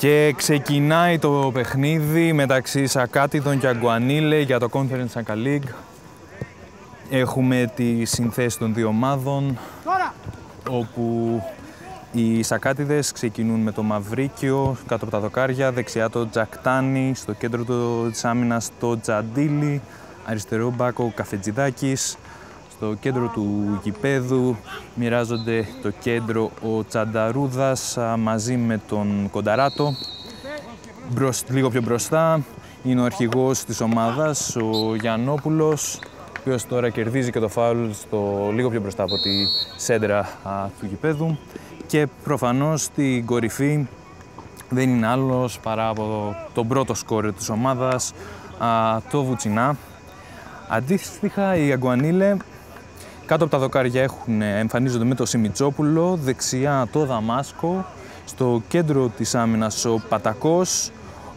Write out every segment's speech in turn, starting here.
Και ξεκινάει το παιχνίδι μεταξύ Σακάτιδων και Αγκουανίλε για το Conference Saka League. Έχουμε τη συνθέση των δύο ομάδων, όπου οι Σακάτιδες ξεκινούν με το Μαυρίκιο κάτω από τα δοκάρια, δεξιά το Τζακτάνι, στο κέντρο της άμυνας το Τζαντίλι, αριστερό μπάκο Καφετζιδάκης, στο κέντρο του γηπέδου μοιράζονται το κέντρο ο Τσανταρούδας μαζί με τον Κονταράτο. Λίγο πιο μπροστά είναι ο αρχηγός της ομάδας, ο Γιαννόπουλος, ο οποίος τώρα κερδίζει και το φάουλ λίγο πιο μπροστά από τη σέντρα του γηπέδου. Και προφανώς στην κορυφή δεν είναι άλλος παρά από τον πρώτο σκόρερ της ομάδας, το Βουτσινά. Αντίστοιχα, οι Αγκουανίλε κάτω από τα δοκάρια εμφανίζονται με το Σιμιτσόπουλο, δεξιά το Δαμάσκο, στο κέντρο της άμυνας ο Πατακός,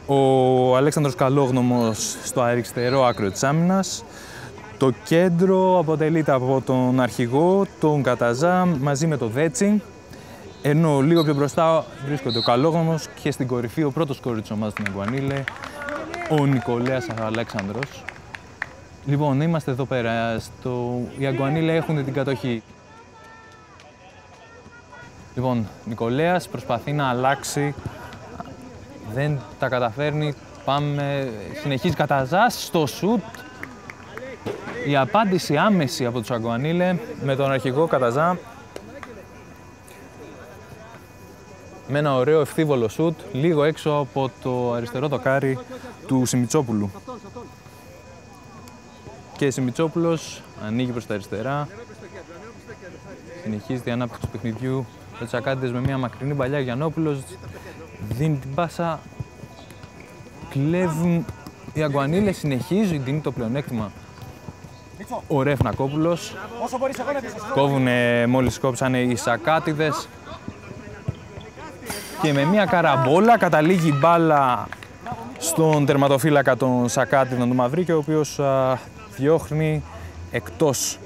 ο Αλέξανδρος Καλόγνωμος στο αριστερό άκρο της άμυνας. Το κέντρο αποτελείται από τον αρχηγό, τον Καταζά, μαζί με το Δέτσι, ενώ λίγο πιο μπροστά βρίσκονται ο Καλόγνωμος και στην κορυφή ο πρώτος σκόρερ της ομάδας του Αγκουανίλε, ο Νικολέας Αλέξανδρος. Λοιπόν, είμαστε εδώ πέρα. Οι Αγκουανίλε έχουν την κατοχή. Λοιπόν, Νικολέας προσπαθεί να αλλάξει. Δεν τα καταφέρνει. Συνεχίζει Καταζάς στο σουτ. Η απάντηση άμεση από τους Αγκουανίλε με τον αρχηγό Καταζά. Με ένα ωραίο ευθύβολο σουτ, λίγο έξω από το αριστερό δοκάρι του Σιμιτσόπουλου. Και Σιμιτσόπουλος ανοίγει προς τα αριστερά. Συνεχίζει την ανάπτυξη του παιχνιδιού. Ο Τσακάτιδες με μια μακρινή παλιά, Γιαννόπουλος δίνει την πάσα. Κλέβουν οι Αγκουανίλε, συνεχίζει, δίνει το πλεονέκτημα. Ο Ρεφνακόπουλος. Κόβουνε μόλις κόψανε οι Σακάτιδες. Και με μια καραμπόλα καταλήγει η μπάλα στον τερματοφύλακα των Σακάτιδων του Μαυρίκιο, ο οποίος διώχνει εκτός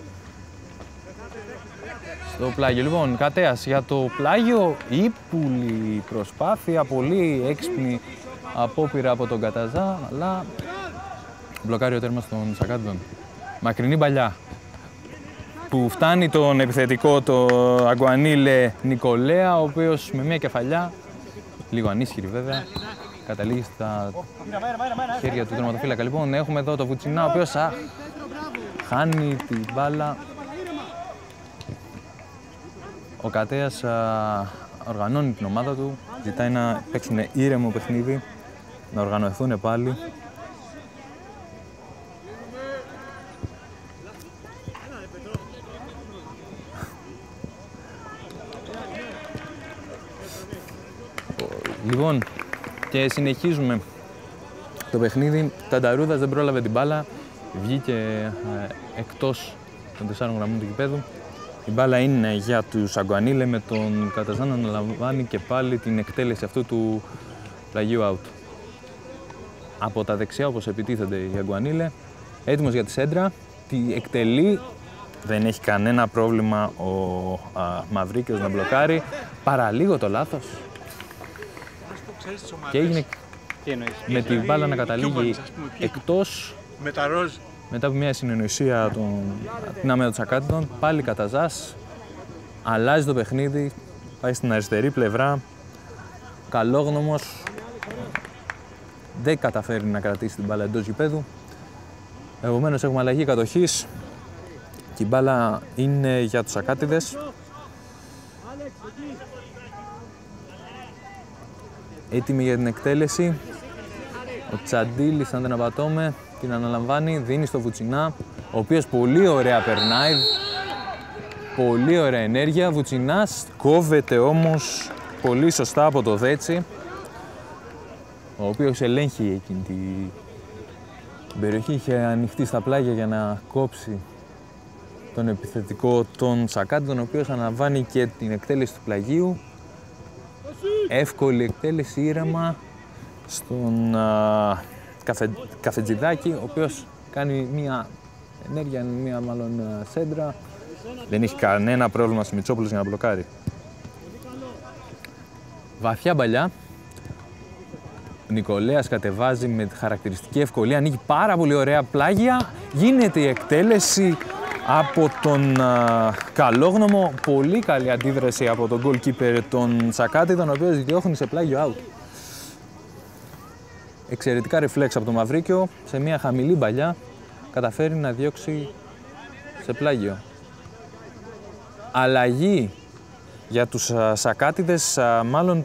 στο πλάγιο. Λοιπόν, Κατέας για το πλάγιο, ύπουλη προσπάθεια, πολύ έξυπνη απόπειρα από τον Καταζά, αλλά μπλοκάρει ο τέρμας των Σακάτιδων. Μακρινή παλιά που φτάνει τον επιθετικό, το Αγκουανίλε Νικολέα, ο οποίος με μια κεφαλιά, λίγο ανίσχυρη βέβαια, καταλήγει στα χέρια του τερματοφύλακα. Λοιπόν, έχουμε εδώ το Βουτσινά, ο οποίος χάνει την μπάλα. Ο Κατέας οργανώνει την ομάδα του, ζητάει να παίξουν ήρεμο παιχνίδι, να οργανωθούν πάλι. Λοιπόν, και συνεχίζουμε το παιχνίδι. Τανταρούδας δεν πρόλαβε την μπάλα, βγήκε εκτός των 4 γραμμών του γηπέδου. Η μπάλα είναι για τους Αγκουανίλε, με τον Καταζά να αναλαμβάνει και πάλι την εκτέλεση αυτού του πλαγίου out. Από τα δεξιά, όπως επιτίθενται οι Αγκουανίλε, έτοιμος για τη σέντρα, τη εκτελεί, δεν έχει κανένα πρόβλημα ο Μαυρίκιος να μπλοκάρει, παραλίγο το λάθος. Και έγινε με την μπάλα να καταλήγει εκτός. Μετά από μια συνεννοησία την άμυνα των Σακάτιδων, πάλι Καταζάς αλλάζει το παιχνίδι, πάει στην αριστερή πλευρά. Καλόγνωμος δεν καταφέρει να κρατήσει την μπάλα εντός γηπέδου. Επομένως έχουμε αλλαγή κατοχής και η μπάλα είναι για τους Σακάτιδες. Έτοιμη για την εκτέλεση. Ο Τσαντίλης, αν δεν απατώμε, την αναλαμβάνει, δίνει στο Βουτσινά, ο οποίος πολύ ωραία περνάει, πολύ ωραία ενέργεια. Βουτσινάς κόβεται όμως πολύ σωστά από το Δέτσι, ο οποίος ελέγχει εκείνη την περιοχή, είχε ανοιχτεί στα πλάγια για να κόψει τον επιθετικό των Σακάτιδων, ο οποίος αναλαμβάνει και την εκτέλεση του πλαγίου. Εύκολη εκτέλεση, ήρεμα, στον Καφετζιδάκη, ο οποίος κάνει μία ενέργεια, μία μάλλον σέντρα. Δεν έχει κανένα πρόβλημα στη Μητσόπουλος για να μπλοκάρει. Βαθιά παλιά. Ο Νικολέας κατεβάζει με τη χαρακτηριστική ευκολία, ανοίγει πάρα πολύ ωραία πλάγια. Γίνεται η εκτέλεση από τον Καλόγνωμο. Πολύ καλή αντίδραση από τον goalkeeper τον Σακάτη, τον οποίο διώχνει σε πλάγιο out. Εξαιρετικά ρεφλέξ από τον Μαυρίκιο, σε μια χαμηλή μπαλιά καταφέρει να διώξει σε πλάγιο. Αλλαγή για τους Σακάτιδες, μάλλον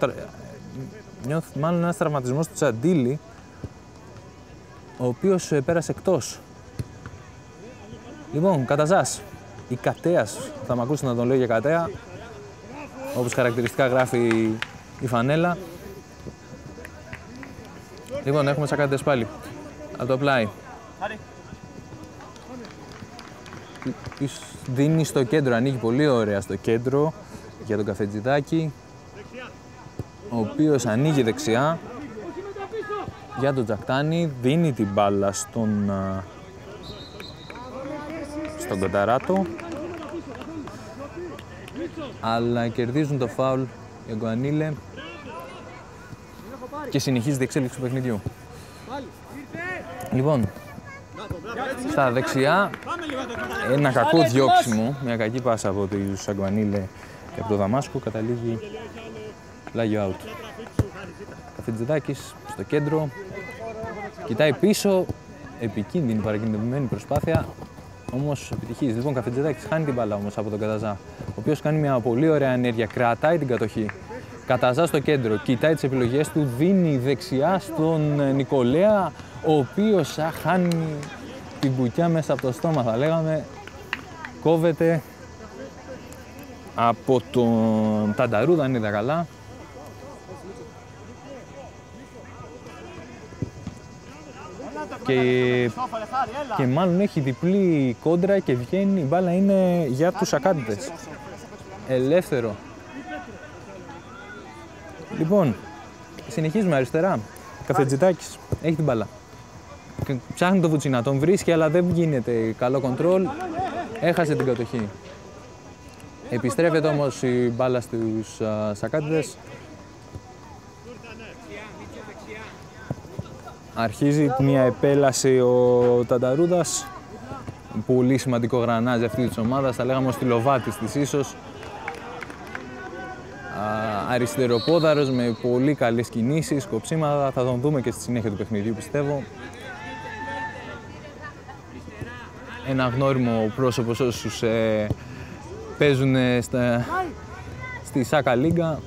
ένας τραυματισμός του Τσαντίλη, ο οποίος πέρασε εκτός. Λοιπόν, Καταζάς, η Κατέας, θα μ' ακούσετε να τον λέω για Κατέα, όπως χαρακτηριστικά γράφει η φανέλα. Λοιπόν, έχουμε Σακάτιδες πάλι, από το πλάι. Δίνει στο κέντρο, ανοίγει πολύ ωραία στο κέντρο για τον Καφετζηδάκη, ο οποίος ανοίγει δεξιά για τον Τζακτάνη, δίνει την μπάλα στον Κονταράτο, αλλά κερδίζουν το φάουλ οι Αγκουανίλε και συνεχίζει η εξέλιξη του παιχνιδιού. Λοιπόν, στα δεξιά ένα κακό διώξιμο, μια κακή πάσα από τους Αγκουανίλε και από το Δαμάσκο, καταλήγει πλάγιο out. Καφετζηδάκης στο κέντρο, κοιτάει πίσω, επικίνδυνη παρακινδυνευμένη προσπάθεια, όμως επιτυχής. Λοιπόν, Καφετζηδάκης χάνει την μπάλα όμως από τον Καταζά, ο οποίος κάνει μια πολύ ωραία ενέργεια, κρατάει την κατοχή. Καταζά στο κέντρο, κοιτάει τις επιλογές του, δίνει δεξιά στον Νικολέα, ο οποίος χάνει την μπουκιά μέσα από το στόμα, θα λέγαμε. Κόβεται από τον Τανταρούδα, αν είδα καλά. Και μάλλον έχει διπλή κόντρα και βγαίνει, η μπάλα είναι για τους Σακάτιδες. Ελεύθερο. Λοιπόν, συνεχίζουμε αριστερά. Καφετζητάκης έχει την μπάλα. Ψάχνει το Βουτσινά, τον βρίσκει αλλά δεν γίνεται καλό κοντρόλ. Έχασε την κατοχή. Επιστρέφεται όμως η μπάλα στους Σακάτιδες. Αρχίζει μια επέλαση ο Τανταρούδας. Πολύ σημαντικό γρανάζι αυτή της ομάδας, θα λέγαμε ο στυλοβάτης της ίσως. Αριστεροπόδαρος με πολύ καλές κινήσεις, κοψίματα, θα τον δούμε και στη συνέχεια του παιχνιδιού πιστεύω. Ένα γνώριμο πρόσωπο όσους παίζουν στη Σάκα Λίγκα.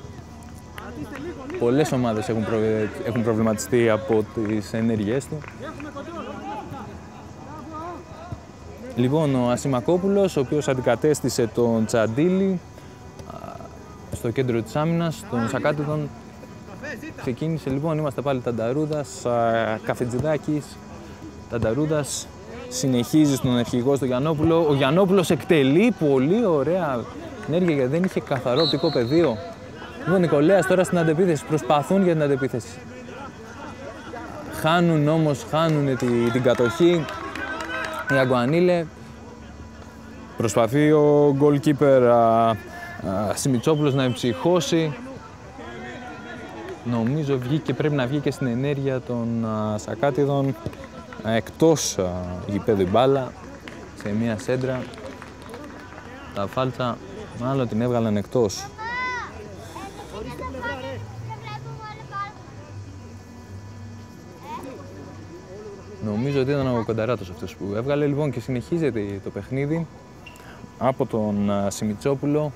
Πολλές ομάδες έχουν προβληματιστεί από τις ενέργειές του. Λοιπόν, ο Ασημακόπουλος, ο οποίος αντικατέστησε τον Τσαντίλη στο κέντρο της άμυνας, των Σακάτιδων, ξεκίνησε. Λοιπόν, είμαστε πάλι Τανταρούδας, Καφετζηδάκης, Τανταρούδας, συνεχίζει στον αρχηγό στο Γιαννόπουλο. Ο Γιαννόπουλος εκτελεί πολύ ωραία ενέργεια γιατί δεν είχε καθαρό οπτικό πεδίο. Λοιπόν, Νικολέας τώρα στην αντεπίθεση, προσπαθούν για την αντεπίθεση. Χάνουν την κατοχή οι Αγκουανίλε. Προσπαθεί ο goalkeeper Σιμιτσόπουλος να εμψυχώσει. Νομίζω βγήκε, πρέπει να βγει και στην ενέργεια των Σακάτιδων. Εκτός γηπέδου η μπάλα, σε μία σέντρα. Τα φάλτσα μάλλον την έβγαλαν εκτός. Νομίζω ότι ήταν ο Κονταράτος αυτός που έβγαλε. Λοιπόν, και συνεχίζεται το παιχνίδι από τον Σιμιτσόπουλο.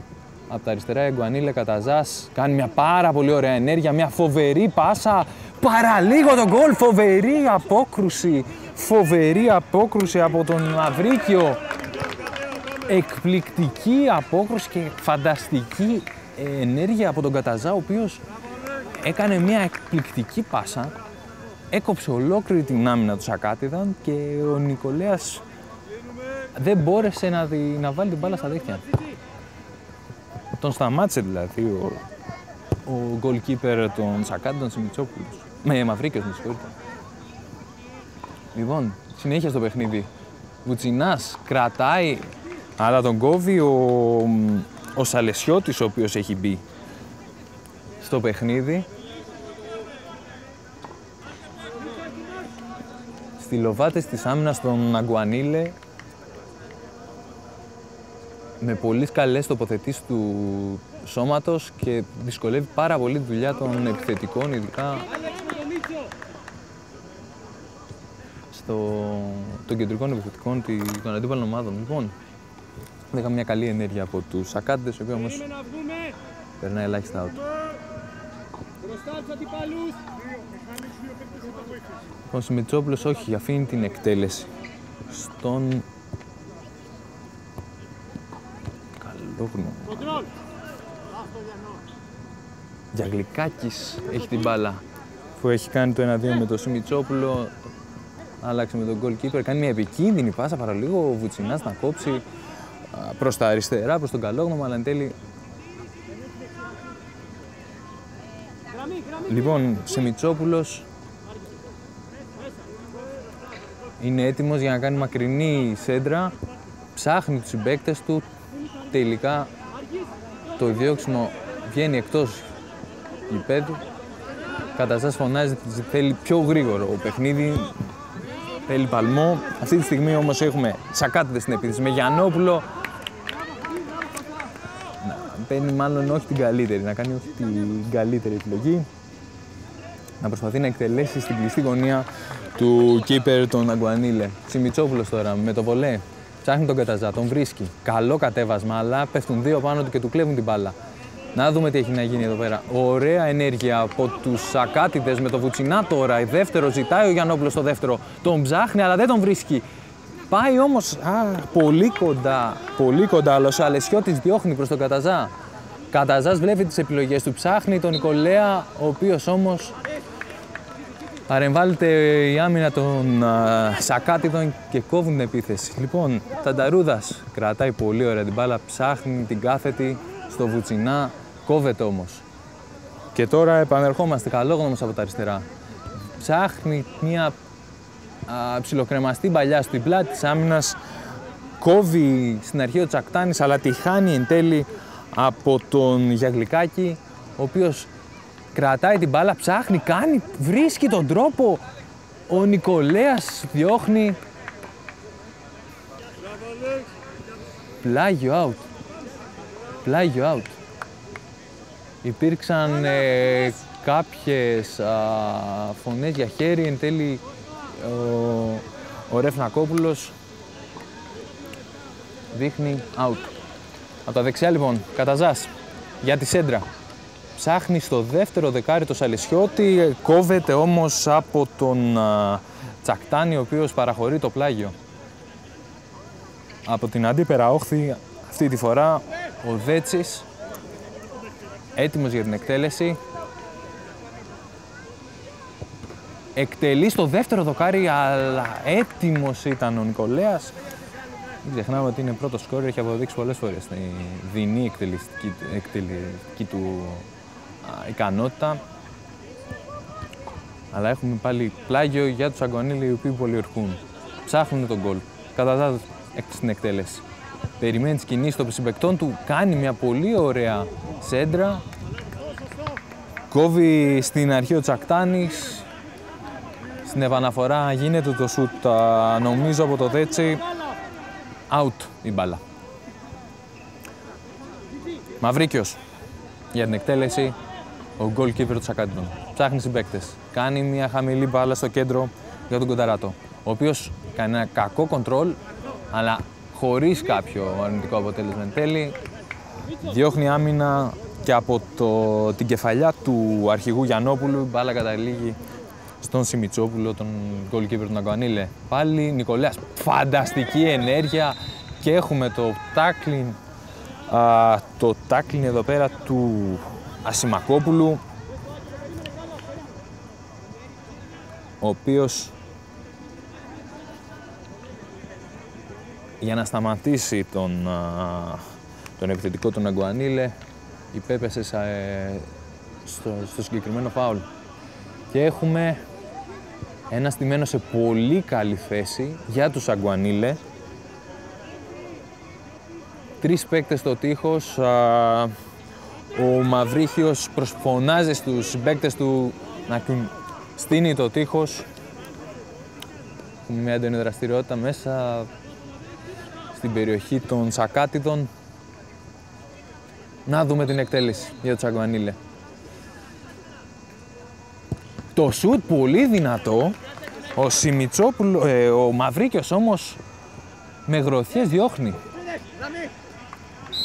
Από τα αριστερά η Αγκουανίλε, Καταζάς κάνει μια πάρα πολύ ωραία ενέργεια, μια φοβερή πάσα, παραλίγο τον γκολ, φοβερή απόκρουση από τον Μαυρίκιο. Εκπληκτική απόκρουση και φανταστική ενέργεια από τον Καταζά, ο οποίος έκανε μια εκπληκτική πάσα, έκοψε ολόκληρη την άμυνα του Σακάτιδαν και ο Νικολέας δεν μπόρεσε να βάλει την μπάλα στα δίχτυα. Τον σταμάτησε δηλαδή ο goalkeeper των Σακάτιδων, Σιμιτσόπουλος. Με Μαυρίκιος, με συγχωρείτε. Λοιπόν, συνέχεια στο παιχνίδι. Βουτσινάς κρατάει, αλλά τον κόβει ο Σαλεσιώτης, ο οποίος έχει μπει στο παιχνίδι. στυλοβάτες της άμυνας των Αγκουανίλε με πολύ καλές τοποθετήσεις του σώματος και δυσκολεύει πάρα πολύ τη δουλειά των επιθετικών, ειδικά των κεντρικών επιθετικών των αντίπαλων ομάδων. Λοιπόν, είχαμε μια καλή ενέργεια από τους Σακάτιδες, οι οποίοι όμως περνάει ελάχιστα out. Ο Σιμιτσόπουλος όχι, αφήνει την εκτέλεση στον Καλόγνο. Γιαγλικάκης έχει την μπάλα που έχει κάνει το 1-2 με τον Σιμιτσόπουλο. Άλλαξε με τον goalkeeper, κάνει μια επικίνδυνη πάσα παραλίγο ο Βουτσινάς να κόψει προς τα αριστερά, προς τον Καλόγνωμα, αλλά εν τέλει... Λοιπόν, Σιμιτσόπουλος είναι έτοιμος για να κάνει μακρινή σέντρα, ψάχνει τους συμπαίκτες του, τελικά το διώξιμο βγαίνει εκτός γηπέδου. Καταστάσεις φωνάζει ότι θέλει πιο γρήγορο παιχνίδι, θέλει παλμό. Αυτή τη στιγμή όμως έχουμε Σακάτιδες στην επίθεση με Γιαννόπουλο. Να παίρνει μάλλον όχι την καλύτερη, να κάνει όχι την καλύτερη επιλογή. Να προσπαθεί να εκτελέσει στην κλειστή γωνία του κίπερ τον Αγκουανίλε. Σιμιτσόπουλος τώρα με το βολέ. Ψάχνει τον Καταζά, τον βρίσκει. Καλό κατέβασμα, αλλά πέφτουν δύο πάνω του και του κλέβουν την μπάλα. Να δούμε τι έχει να γίνει εδώ πέρα. Ωραία ενέργεια από τους Σακάτιδες με το Βουτσινά τώρα. Η δεύτερο ζητάει ο Γιαννόπουλος στο δεύτερο. Τον ψάχνει, αλλά δεν τον βρίσκει. Πάει όμως πολύ κοντά, αλλά ο Σαλεσιώτης διώχνει προς τον Καταζά. Καταζάς βλέπει τις επιλογές του, ψάχνει τον Νικολέα, ο οποίος όμως παρεμβάλλεται η άμυνα των Σακάτιδων και κόβουν την επίθεση. Λοιπόν, Τανταρούδας κρατάει πολύ ωραία την μπάλα, ψάχνει την κάθετη στο Βουτσινά, κόβεται όμως. Και τώρα επανερχόμαστε, Καλόγνωμος από τα αριστερά. Ψάχνει μια ψιλοκρεμαστή παλιά στην πλάτη της άμυνας, κόβει στην αρχή ο Τσακτάνης, αλλά τη χάνει εν τέλει από τον Γιαγλικάκη, ο οποίος κρατάει την μπάλα, ψάχνει, βρίσκει τον τρόπο. Ο Νικολέας διώχνει. Πλάγιο out. Υπήρξαν κάποιες φωνές για χέρι, εν τέλει ο Ρεφνακόπουλος δείχνει out. Από τα δεξιά λοιπόν, Καταζάς για τη σέντρα. Ψάχνει στο δεύτερο δεκάρι το Σαλεσιώτη, κόβεται όμως από τον Τσακτάνη, ο οποίος παραχωρεί το πλάγιο. Από την αντίπερα όχθη, αυτή τη φορά, ο Δέτσης, έτοιμος για την εκτέλεση. Εκτελεί στο δεύτερο δοκάρι, αλλά έτοιμος ήταν ο Νικολέας. Μην ξεχνάμε ότι είναι πρώτο σκόρερ, έχει αποδείξει πολλές φορές τη δεινή εκτελεστική του ικανότητα. Αλλά έχουμε πάλι πλάγιο για τους Αγκουανίλε, οι οποίοι πολιορκούν. Ψάχνουν τον γκολ. Καταζάζει στην εκτέλεση. Περιμένει τις κινήσεις των συμπαικτών του, κάνει μια πολύ ωραία σέντρα. Κόβει στην αρχή ο Τσακτάνης. Στην επαναφορά γίνεται το σουτ, νομίζω από το Δέτσι. Out η μπάλα. Μαυρίκιος για την εκτέλεση, ο goalkeeper του Σακάτιδων. Ψάχνει συμπαίκτες. Κάνει μια χαμηλή μπάλα στο κέντρο για τον Κονταράτο, ο οποίος κάνει ένα κακό κοντρόλ, αλλά χωρίς κάποιο αρνητικό αποτέλεσμα εν τέλει. Διώχνει άμυνα και από την κεφαλιά του αρχηγού Γιαννόπουλου, η μπάλα καταλήγει στον Σιμιτσόπουλο, τον goalkeeper του Αγκουανίλε. Πάλι Νικολέας, φανταστική ενέργεια και έχουμε το tackling εδώ πέρα του Ασημακόπουλου, ο οποίος για να σταματήσει τον επιθετικό του Αγκουανίλε υπέπεσε στο συγκεκριμένο φάουλ. Και έχουμε ένα στημένο σε πολύ καλή θέση για τους Αγκουανίλε. Τρεις παίκτες στο τείχος. Ο Μαυρίχιος προσφωνάζει στους παίκτες του να στείνει το τείχος. Έχουμε μια έντονη δραστηριότητα μέσα στην περιοχή των Σακάτιδων. Να δούμε την εκτέλεση για το Τσαγκουανίλε. Το σουτ πολύ δυνατό. Ο Μαυρίκιος όμως με γροθιές διώχνει.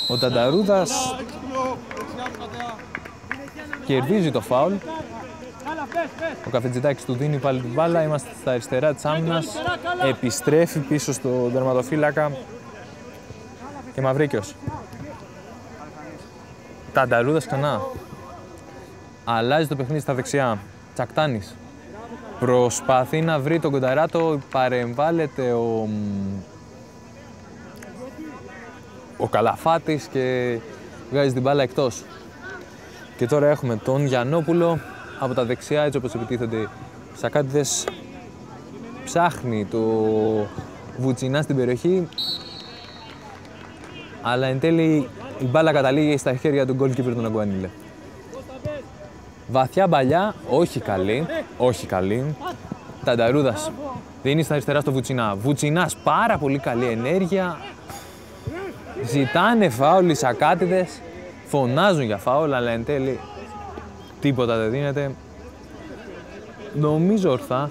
Ο Τανταρούδας κερδίζει το φάουλ. Ο Καφετζητάκης του δίνει πάλι την μπάλα. Είμαστε στα αριστερά της άμυνας. Επιστρέφει πίσω στο τερματοφύλακα και Μαυρίκιος. Τανταρούδας ξανά. Αλλάζει το παιχνίδι στα δεξιά. Τσακτάνης. Προσπαθεί να βρει τον Κονταράτο. Παρεμβάλλεται ο Καλαφάτης και βγάζει την μπάλα εκτός. Και τώρα έχουμε τον Γιαννόπουλο από τα δεξιά, έτσι όπως επιτίθενται οι Σακάτιδες. Ψάχνει το Βουτσινά στην περιοχή, αλλά εν τέλει η μπάλα καταλήγει στα χέρια του goalkeeper του Αγκουανίλε. Βαθιά μπαλιά, όχι καλή, όχι καλή. Τανταρούδας δίνει στα αριστερά στο Βουτσινά. Βουτσινάς, πάρα πολύ καλή ενέργεια. Ζητάνε φάουλ οι Σακάτιδες, φωνάζουν για φάουλ, αλλά εν τέλει τίποτα δεν δίνεται. Νομίζω ορθά.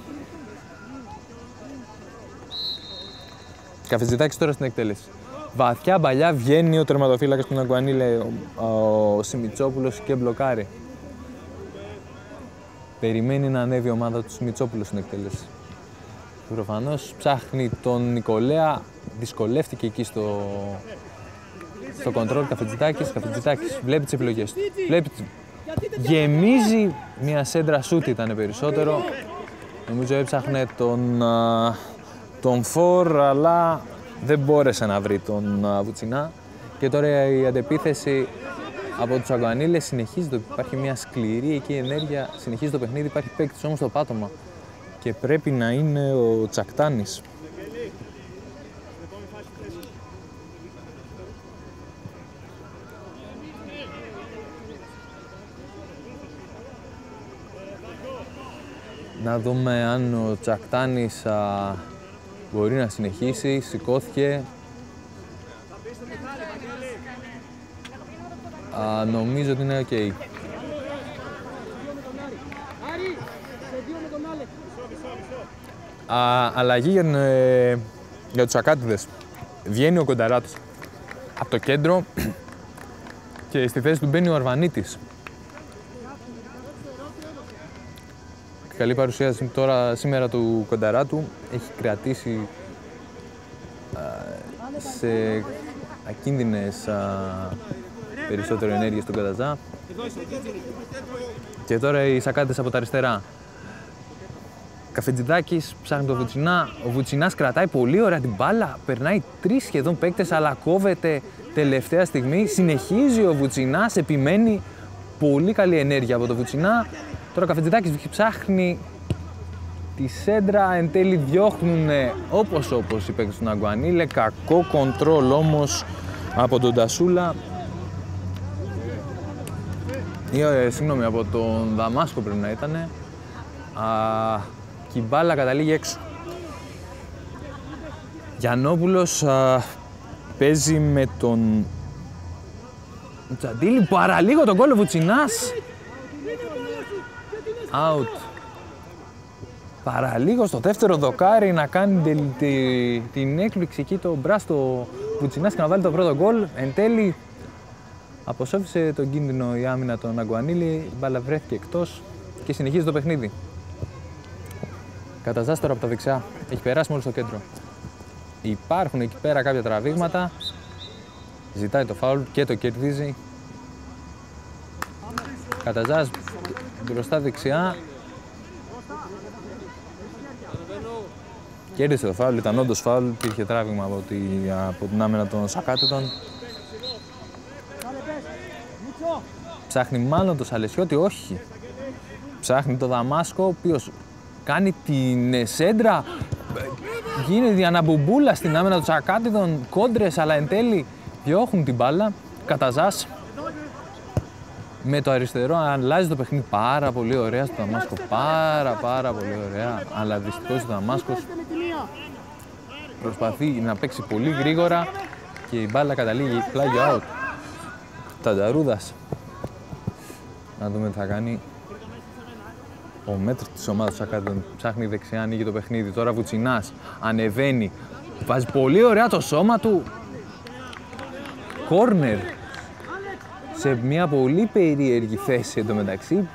Καφετζητάκης τώρα στην εκτέλεση. Βαθιά μπαλιά, βγαίνει ο τερματοφύλακας του Αγκουανίλε, ο Σιμιτσόπουλος, και μπλοκάρει. Περιμένει να ανέβει η ομάδα του Σιμιτσόπουλου στην εκτέλεση. Προφανώς ψάχνει τον Νικολέα, δυσκολεύτηκε εκεί στο κοντρόλ. Καφετζητάκης, βλέπει τις επιλογές του. Γεμίζει μια σέντρα σούτ, ήταν περισσότερο. Νομίζω έψαχνε τον Φορ, αλλά δεν μπόρεσε να βρει τον Βουτσινά. Και τώρα η αντεπίθεση από τους Αγκουανίλες συνεχίζει. Υπάρχει μια σκληρή εκεί ενέργεια, συνεχίζει το παιχνίδι. Υπάρχει παίκτης όμως στο πάτωμα και πρέπει να είναι ο Τσακτάνης. Να δούμε αν ο Τσακτάνης μπορεί να συνεχίσει. Σηκώθηκε. Νομίζω ότι είναι ok. Αλλαγή για τους Σακάτιδες. Βγαίνει ο Κονταράτος από το κέντρο και στη θέση του μπαίνει ο Αρβανίτης. Καλή παρουσίαση τώρα σήμερα του Κονταράτου. Έχει κρατήσει σε ακίνδυνες περισσότερο ενέργεια στον Καταζά. Και τώρα οι Σακάτες από τα αριστερά. Καφετζηδάκης ψάχνει τον Βουτσινά. Ο Βουτσινάς κρατάει πολύ ωραία την μπάλα. Περνάει 3 σχεδόν παίκτες, αλλά κόβεται τελευταία στιγμή. Συνεχίζει ο Βουτσινάς, επιμένει. Πολύ καλή ενέργεια από τον Βουτσινά. Τώρα ο Καφετζηδάκης ψάχνει τη σέντρα. Εν τέλει διώχνουν όπως οι παίκτες του Αγκουανίλε. Κακό κοντρόλ όμως από τον Τασούλα. Συγγνώμη, από τον Δαμάσκο πρέπει να ήταν. Και η μπάλα καταλήγει έξω. Γιαννόπουλος παίζει με τον Τσαντήλη. Παραλίγο τον γκολ ο Βουτσινάς. Out. Παραλίγο στο δεύτερο δοκάρι να κάνει την έκπληξη εκεί το μπράστο Βουτσινάς και να βάλει το πρώτο γκολ. Εν τέλει αποσόφησε τον κίνδυνο η άμυνα των Αγκουανίλη. Η μπάλα βρέθηκε εκτός και συνεχίζει το παιχνίδι. Καταζάς τώρα από τα δεξιά. Έχει περάσει μόλις στο κέντρο. Υπάρχουν εκεί πέρα κάποια τραβήγματα. Ζητάει το φάουλ και το κερδίζει. Καταζάς μπροστά δεξιά. Κέρδισε το φάουλ, ήταν όντως φάουλ. Υπήρχε τράβηγμα από την άμυνα των Σακάτιδων. Ψάχνει μάλλον το Σαλεσιώτη, όχι. Ψάχνει το Δαμάσκο, ο οποίος κάνει την σέντρα. Γίνεται η αναμπουμπούλα στην άμυνα των Σακάτιδων, κόντρες, αλλά εν τέλει διώχνουν την μπάλα. Καταζάς με το αριστερό αλλάζει το παιχνίδι πάρα πολύ ωραία στο Δαμάσκο. Πάρα πολύ ωραία, αλλά δυστυχώς ο Δαμάσκος Προσπαθεί να παίξει πολύ γρήγορα και η μπάλα καταλήγει πλάγιο out. Τανταρούδας. Να δούμε τι θα κάνει. Ο μέτρης της ομάδας του Σακάτι ψάχνει δεξιά, ανοίγει το παιχνίδι. Τώρα Βουτσινάς ανεβαίνει. Βάζει πολύ ωραία το σώμα του. Κόρνερ. Σε μια πολύ περίεργη θέση εντωμεταξύ.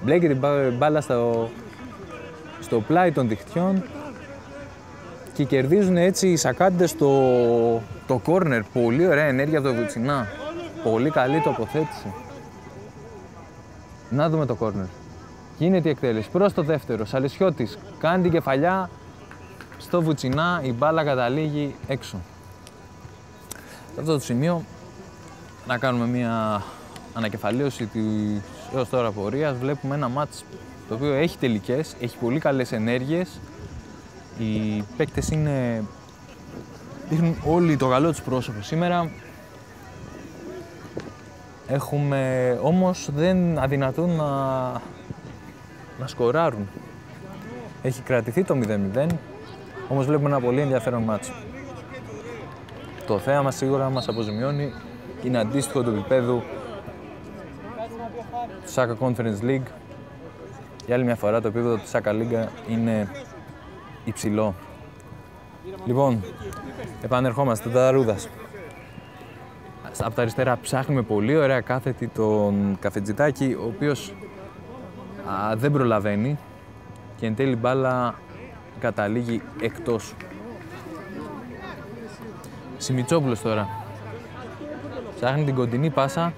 Μπλέκει την μπάλα στο πλάι των δικτυών και κερδίζουν έτσι οι Σακάντες το κόρνερ. Πολύ ωραία ενέργεια από το Βουτσινά. Πολύ καλή τοποθέτηση. Να δούμε το κόρνερ. Γίνεται η εκτέλεση προς το δεύτερο. Σαλεσιώτης κάνει την κεφαλιά στο Βουτσινά. Η μπάλα καταλήγει έξω. Σε αυτό το σημείο να κάνουμε μια ανακεφαλαίωση της έως τώρα πορείας. Βλέπουμε ένα μάτς το οποίο έχει τελικές, έχει πολύ καλές ενέργειες. Οι παίκτες δείχνουν όλοι το καλό τους πρόσωπο σήμερα. Όμως δεν αδυνατούν να σκοράρουν. Έχει κρατηθεί το 0-0, όμως βλέπουμε ένα πολύ ενδιαφέρον μάτς. Το θέαμα σίγουρα μας αποζημιώνει, είναι αντίστοιχο του επίπεδου του Saka Conference League. Για άλλη μια φορά το επίπεδο της Saka League είναι υψηλό. Λοιπόν, επανερχόμαστε, Τανταρούδας. Από τα αριστερά ψάχνουμε πολύ ωραία κάθετη τον Καφετζητάκη, ο οποίος δεν προλαβαίνει και εν τέλει μπάλα καταλήγει εκτός. Σιμιτσόπουλος τώρα. Ψάχνει την κοντινή πάσα.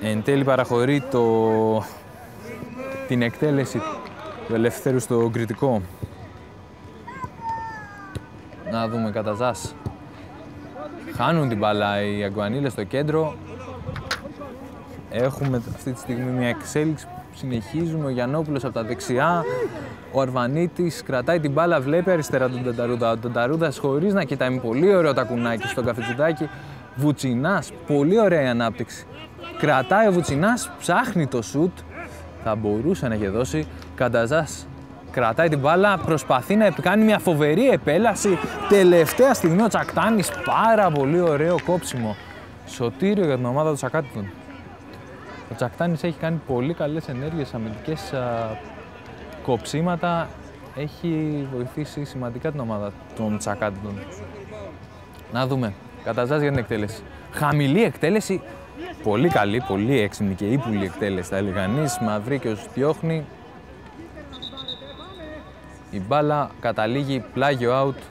Εν τέλει παραχωρεί την εκτέλεση του Ελευθέρου στο κριτικό. Να δούμε, Καταζάς. Χάνουν την μπάλα οι Αγκουανίλες στο κέντρο. Έχουμε αυτή τη στιγμή μια εξέλιξη που συνεχίζουμε. Ο Γιαννόπουλος από τα δεξιά. Ο Αρβανίτης κρατάει την μπάλα, βλέπει αριστερά τον Τανταρούδα. Ο Τανταρούδας χωρίς να κοιτάει, με πολύ ωραίο τακουνάκι στον Καφετζητάκι. Βουτσινάς, πολύ ωραία η ανάπτυξη. Κρατάει ο Βουτσινάς, ψάχνει το σουτ. Θα μπορούσε να έχει δώσει. Κανταζάς κρατάει την μπάλα, προσπαθεί να κάνει μια φοβερή επέλαση. Τελευταία στιγμή ο Τσακτάνης, πάρα πολύ ωραίο κόψιμο. Σωτήριο για την ομάδα του Σακάτιτων. Ο Τσακτάνης έχει κάνει πολύ καλές ενέργειες, αμυντικές κοψίματα. Έχει βοηθήσει σημαντικά την ομάδα των Τσακάτιτων. Να δούμε. Καταζάς για την εκτέλεση. Χαμηλή εκτέλεση. Πολύ καλή, πολύ έξυπνη και ύπουλη εκτέλεση. Θα έλεγε κανείς. Μαυρίκιος διώχνει. Η μπάλα καταλήγει πλάγιο out.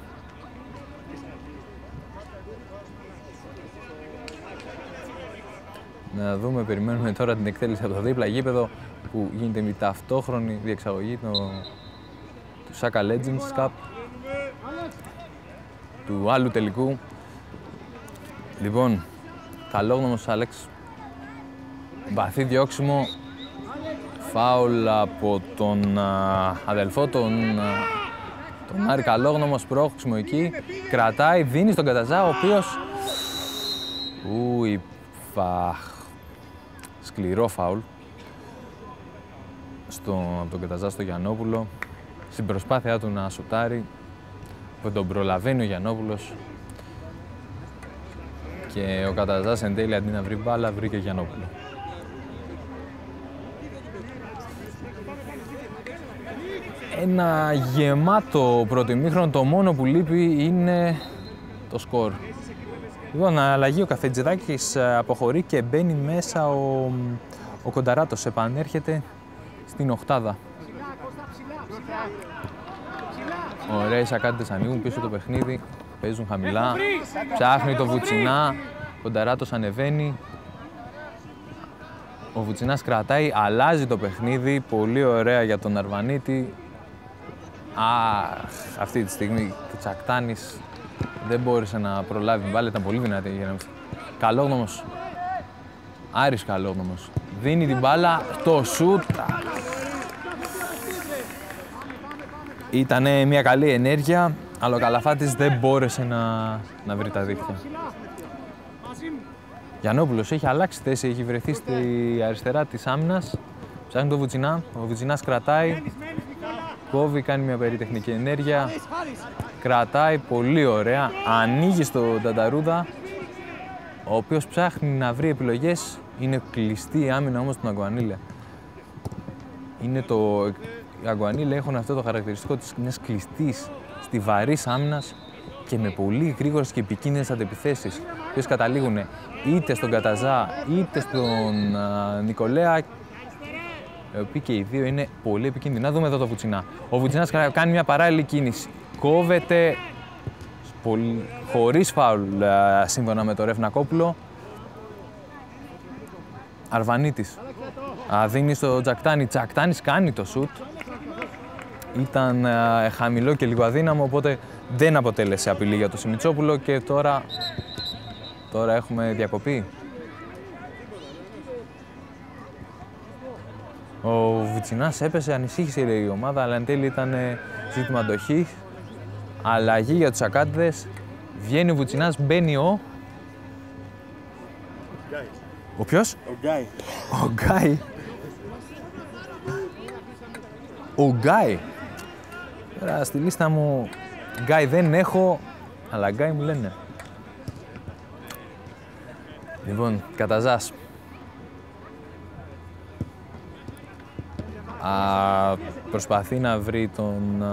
Να δούμε, περιμένουμε τώρα την εκτέλεση από το δίπλα γήπεδο που γίνεται με ταυτόχρονη διεξαγωγή του Saka Legends Cup, του άλλου τελικού. Λοιπόν, καλόγνωμος Άλεξ, βαθύ διώξιμο, φάουλ από τον αδελφό, τον Άρη Καλόγνωμος, πρόχξιμο εκεί, κρατάει, δίνει στον Καταζά, ο οποίος σκληρό φάουλ από τον Καταζά στο Γιαννόπουλο, στην προσπάθειά του να σουτάρει, που τον προλαβαίνει ο Γιαννόπουλος και ο Καταζάς εν τέλει αντί να βρει μπάλα βρήκε Γιαννόπουλο. Ένα γεμάτο πρώτο ημίχρονο, το μόνο που λείπει είναι το σκορ. Λοιπόν, αλλαγή, ο Καφετζηδάκης αποχωρεί και μπαίνει μέσα ο Κονταράτος, επανέρχεται στην οκτάδα. Ωραία, οι Σακάτιτες ανοίγουν πίσω το παιχνίδι, παίζουν χαμηλά, ψάχνει το Βουτσινά, ο Κονταράτος ανεβαίνει. Ο Βουτσινάς κρατάει, αλλάζει το παιχνίδι, πολύ ωραία για τον Αρβανίτη. Αυτή τη στιγμή ο Τσακτάνης δεν μπόρεσε να προλάβει την μπάλα, ήταν πολύ δυνατή. Καλόγνωμος, Άρης Καλόγνωμος, δίνει την μπάλα, το σουτ. Ήτανε μια καλή ενέργεια, αλλά ο Καλαφάτης δεν μπόρεσε να βρει τα δίχτυα. Γιαννόπουλος έχει αλλάξει θέση, έχει βρεθεί στη αριστερά της άμυνας. Ψάχνει το Βουτσινά, ο Βουτσινάς κρατάει. κόβει, κάνει μια περιτεχνική ενέργεια, κρατάει πολύ ωραία, ανοίγει στο Τανταρούδα, ο οποίος ψάχνει να βρει επιλογές. Είναι κλειστή η άμυνα όμως του Αγκουανίλε. Οι Αγκουανίλε έχουν αυτό το χαρακτηριστικό της μιας κλειστής, στιβαρής άμυνας και με πολύ γρήγορες και επικίνδυνες αντεπιθέσεις, οι οποίες καταλήγουν είτε στον Καταζά είτε στον Νικολέα, οι οποίοι και οι δύο είναι πολύ επικίνδυνοι. Να δούμε εδώ το Βουτσινά. Ο Βουτσινάς κάνει μια παράλληλη κίνηση. Κόβεται χωρίς φάουλ σύμφωνα με το Ρεφνακόπουλο. Αρβανίτης δίνει στο Τζακτάνι. Τζακτάνης κάνει το σουτ. Ήταν χαμηλό και λίγο αδύναμο, οπότε δεν αποτέλεσε απειλή για το Σιμιτσόπουλο και τώρα έχουμε διακοπή. Ο Βουτσινάς έπεσε, ανησύχησε η ομάδα, αλλά εν τέλει ήταν ζήτημα αντοχής. Αλλαγή για τους Ακάτιδες. Βγαίνει ο Βουτσινάς, μπαίνει ο... Ο ποιος? Ο Γκάι. Ο Γκάι. Ο Γκάι. Τώρα στη λίστα μου Γκάι δεν έχω, αλλά Γκάι μου λένε. Λοιπόν, Καταζάς. Προσπαθεί να βρει τον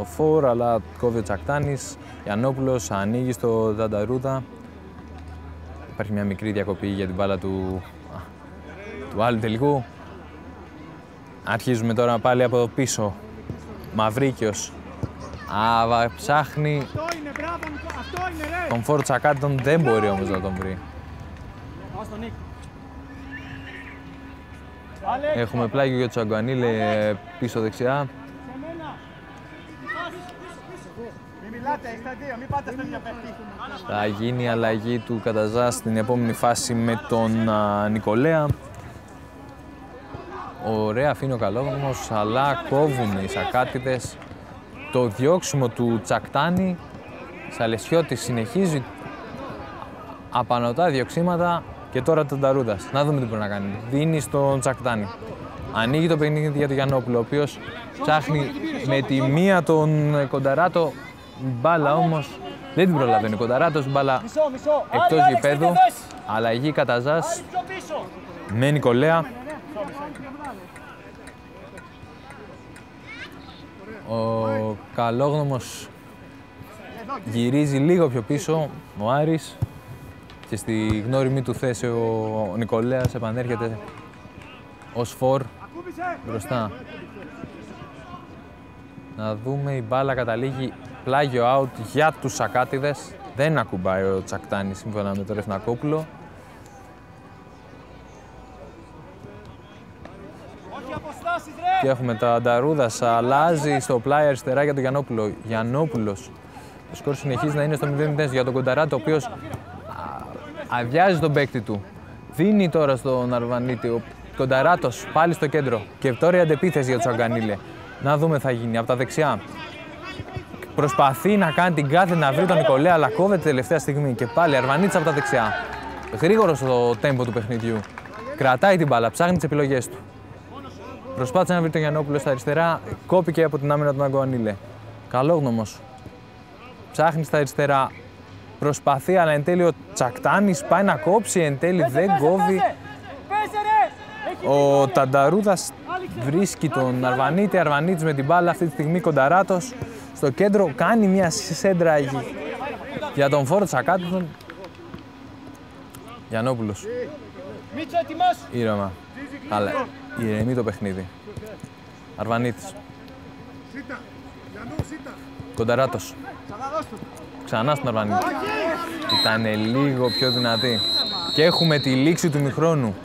Φόρ, αλλά κόβει ο Τσακτάνης. Γιαννόπουλος ανοίγει στο Τανταρούδα. Υπάρχει μια μικρή διακοπή για την μπάλα του άλλου τελικού. Αρχίζουμε τώρα πάλι από πίσω. Μαυρίκιος. Ψάχνει τον Φόρ Τσακάτον, δεν μπορεί όμως να τον βρει. Έχουμε πλάγιο για τους Αγκουανίλε πίσω δεξιά. Θα γίνει η αλλαγή του Καταζά στην επόμενη φάση με τον Νικολέα. Ωραία αφήνει ο Καλόγνωμος, αλλά κόβουν οι Σακάτιδες. Το διώξιμο του Τσακτάνη. Σαλεσιώτης συνεχίζει απανωτά διωξήματα και τώρα τον Ταρούδας. Να δούμε τι μπορεί να κάνει. Δίνει στον Τσακτάνη. Ανοίγει το παιχνίδι για τον Γιαννόπουλο, ο οποίος ψάχνει με τη μία τον Κονταράτο. Μπάλα όμως δεν την προλαβαίνει ο Κονταράτος, μπάλα εκτός γηπέδου. Αλλαγή Καταζάς με Νικολέα. Ο Καλόγνωμος γυρίζει λίγο πιο πίσω, ο Άρης, και στη γνώριμη του θέση ο Νικολέας επανέρχεται ως φορ μπροστά. Να δούμε, η μπάλα καταλήγει πλάγιο out για τους Σακάτιδες. Δεν ακουμπάει ο Τσακτάνης σύμφωνα με τον Ρεφνακόπουλο. Και έχουμε τα Ανταρούδας, αλλάζει στο πλάι αριστερά για τον Γιαννόπουλο. Γιαννόπουλος. Το σκορ συνεχίζει να είναι στο 0-0 για τον Κονταράτο, ο οποίος αδειάζει τον παίκτη του. Δίνει τώρα στον Αρβανίτη. Ο Κονταράτος πάλι στο κέντρο. Και τώρα η αντεπίθεση για τους Αγκανίλε. Να δούμε θα γίνει από τα δεξιά. Προσπαθεί να κάνει την κάθε να βρει τον Νικολέα, αλλά κόβεται τελευταία στιγμή. Και πάλι Αρβανίτης από τα δεξιά. Γρήγορο στο τέμπο του παιχνιδιού. Κρατάει την μπάλα, ψάχνει τις επιλογές του. Προσπάθησε να βρει τον Γιαννόπουλο στα αριστερά, κόπηκε από την άμυνα του Αγκουανίλε. Καλόγνωμος. Ψάχνει στα αριστερά. Προσπαθεί, αλλά εν τέλει ο Τσακτάνης πάει να κόψει, εν τέλει δεν κόβει. Ο Τανταρούδας βρίσκει τον Αρβανίτη, Αρβανίτης με την μπάλα αυτή τη στιγμή, Κονταράτος στο κέντρο, κάνει μια σέντρα για τον φόρο Τσακάτων. Γιαννόπουλος. Ήρεμα. Αλλά ηρεμεί το παιχνίδι. Αρβανίτης. Κονταράτος. Ξανά στον Αρβανίτη. Ήταν λίγο πιο δυνατή. Και έχουμε τη λήξη του ημιχρόνου.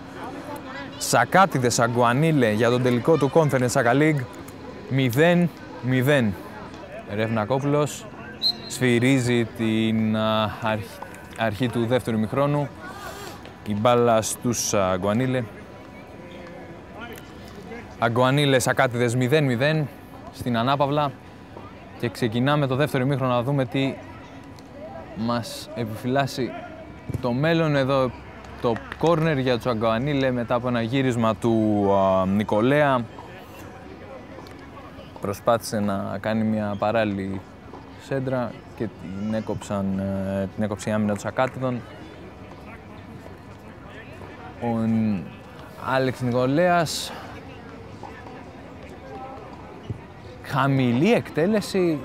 Σακάτιδες Αγκουανίλε για τον τελικό του Conference Saka League 0-0. Ρεφνακόπουλος σφυρίζει την αρχή του δεύτερου ημιχρόνου. Η μπάλα στους Αγκουανίλε. Αγκουανίλε Σακάτιδες 0-0 στην ανάπαυλα. Και ξεκινάμε το δεύτερο ημίχρονο να δούμε τι μας επιφυλάσσει το μέλλον. Εδώ το κόρνερ για τους Αγκουανίλε μετά από ένα γύρισμα του Νικολέα. προσπάθησε να κάνει μια παράλληλη σέντρα και την έκοψε η άμυνα του Σακάτιδων. Ο Άλεξ Νικολέας, χαμηλή εκτέλεση,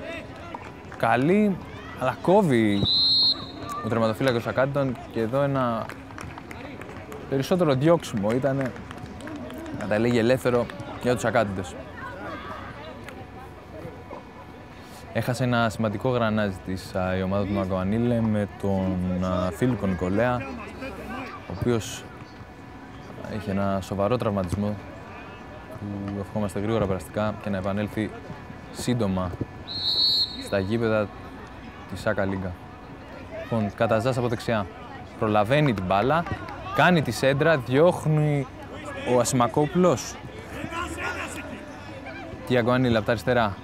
καλή, αλλά κόβει ο τερματοφύλακας του Σακάτιδων και εδώ ένα περισσότερο διώξιμο ήταν, να τα λέγει ελεύθερο για τους Σακάτιδες. Έχασε ένα σημαντικό γρανάζι της η ομάδα του Ναγκουανίλε με τον Φίλιππο Νικολέα, ο οποίος είχε ένα σοβαρό τραυματισμό. Του ευχόμαστε γρήγορα περαστικά και να επανέλθει σύντομα στα γήπεδα της ΣΑΚΑ Λίγκα. Λοιπόν, Καταζάς από δεξιά. Προλαβαίνει την μπάλα, κάνει τη σέντρα, διώχνει ο Ασημακόπουλος. Τιαγκουανίλε από τα αριστερά.